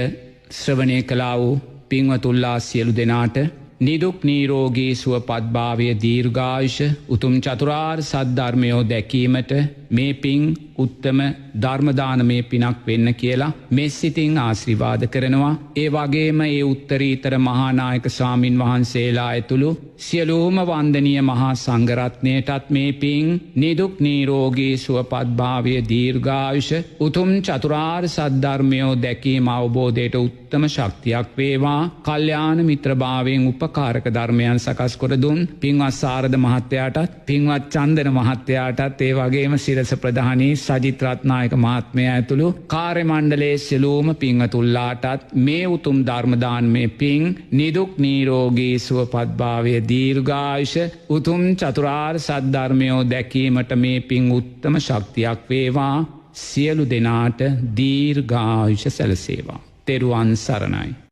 ශ්‍රවණය කළා වූ පින්වතුල්ලා සියලු දෙනාට නිදුක් නිරෝගී සුවපත්භාවය දීර්ඝායුෂ උතුම් චතුරාර්ය සද්ධර්මය දැකීමට මේ පින් උත්තම ධර්ම දානමය පිනක් වෙන්න කියලා මෙසිතින් ආශිර්වාද කරනවා. ඒ වගේම ඒ උත්තරීතර මහා නායක ස්වාමින් වහන්සේලා ඇතුළු සියලුම වන්දනීය මහා සංඝරත්නයටත් මේ පින් නිදුක් නිරෝගී සුවපත්භාවය දීර්ඝායුෂ උතුම් චතුරාර්ය සද්ධර්මය දැකීම අවබෝධයට උත්තම ශක්තියක් වේවා. කල්යාණ මිත්‍රභාවයෙන් උපකාරක ධර්මයන් සකස් කර දුන් පින්වත් සාරද මහත්තයාටත් පින්වත් චන්දන මහත්තයාටත් ඒ වගේම සිරස ප්‍රධානී සජිත් රත්නායක මහත්මයා ඇතුළු කාර්ය මණ්ඩලයේ සියලුම පින්වතුන්ලාටත් මේ උතුම් ධර්ම දානමය පින් නිදුක් නිරෝගී සුවපත්භාවය දීර්ඝායුෂ උතුම් චතුරාර්ය සද්ධර්මය දැකීමට මේ පින් උත්තම ශක්තියක් වේවා. සියලු දෙනාට දීර්ඝායුෂ සැලසේවා. තෙරුවන් සරණයි.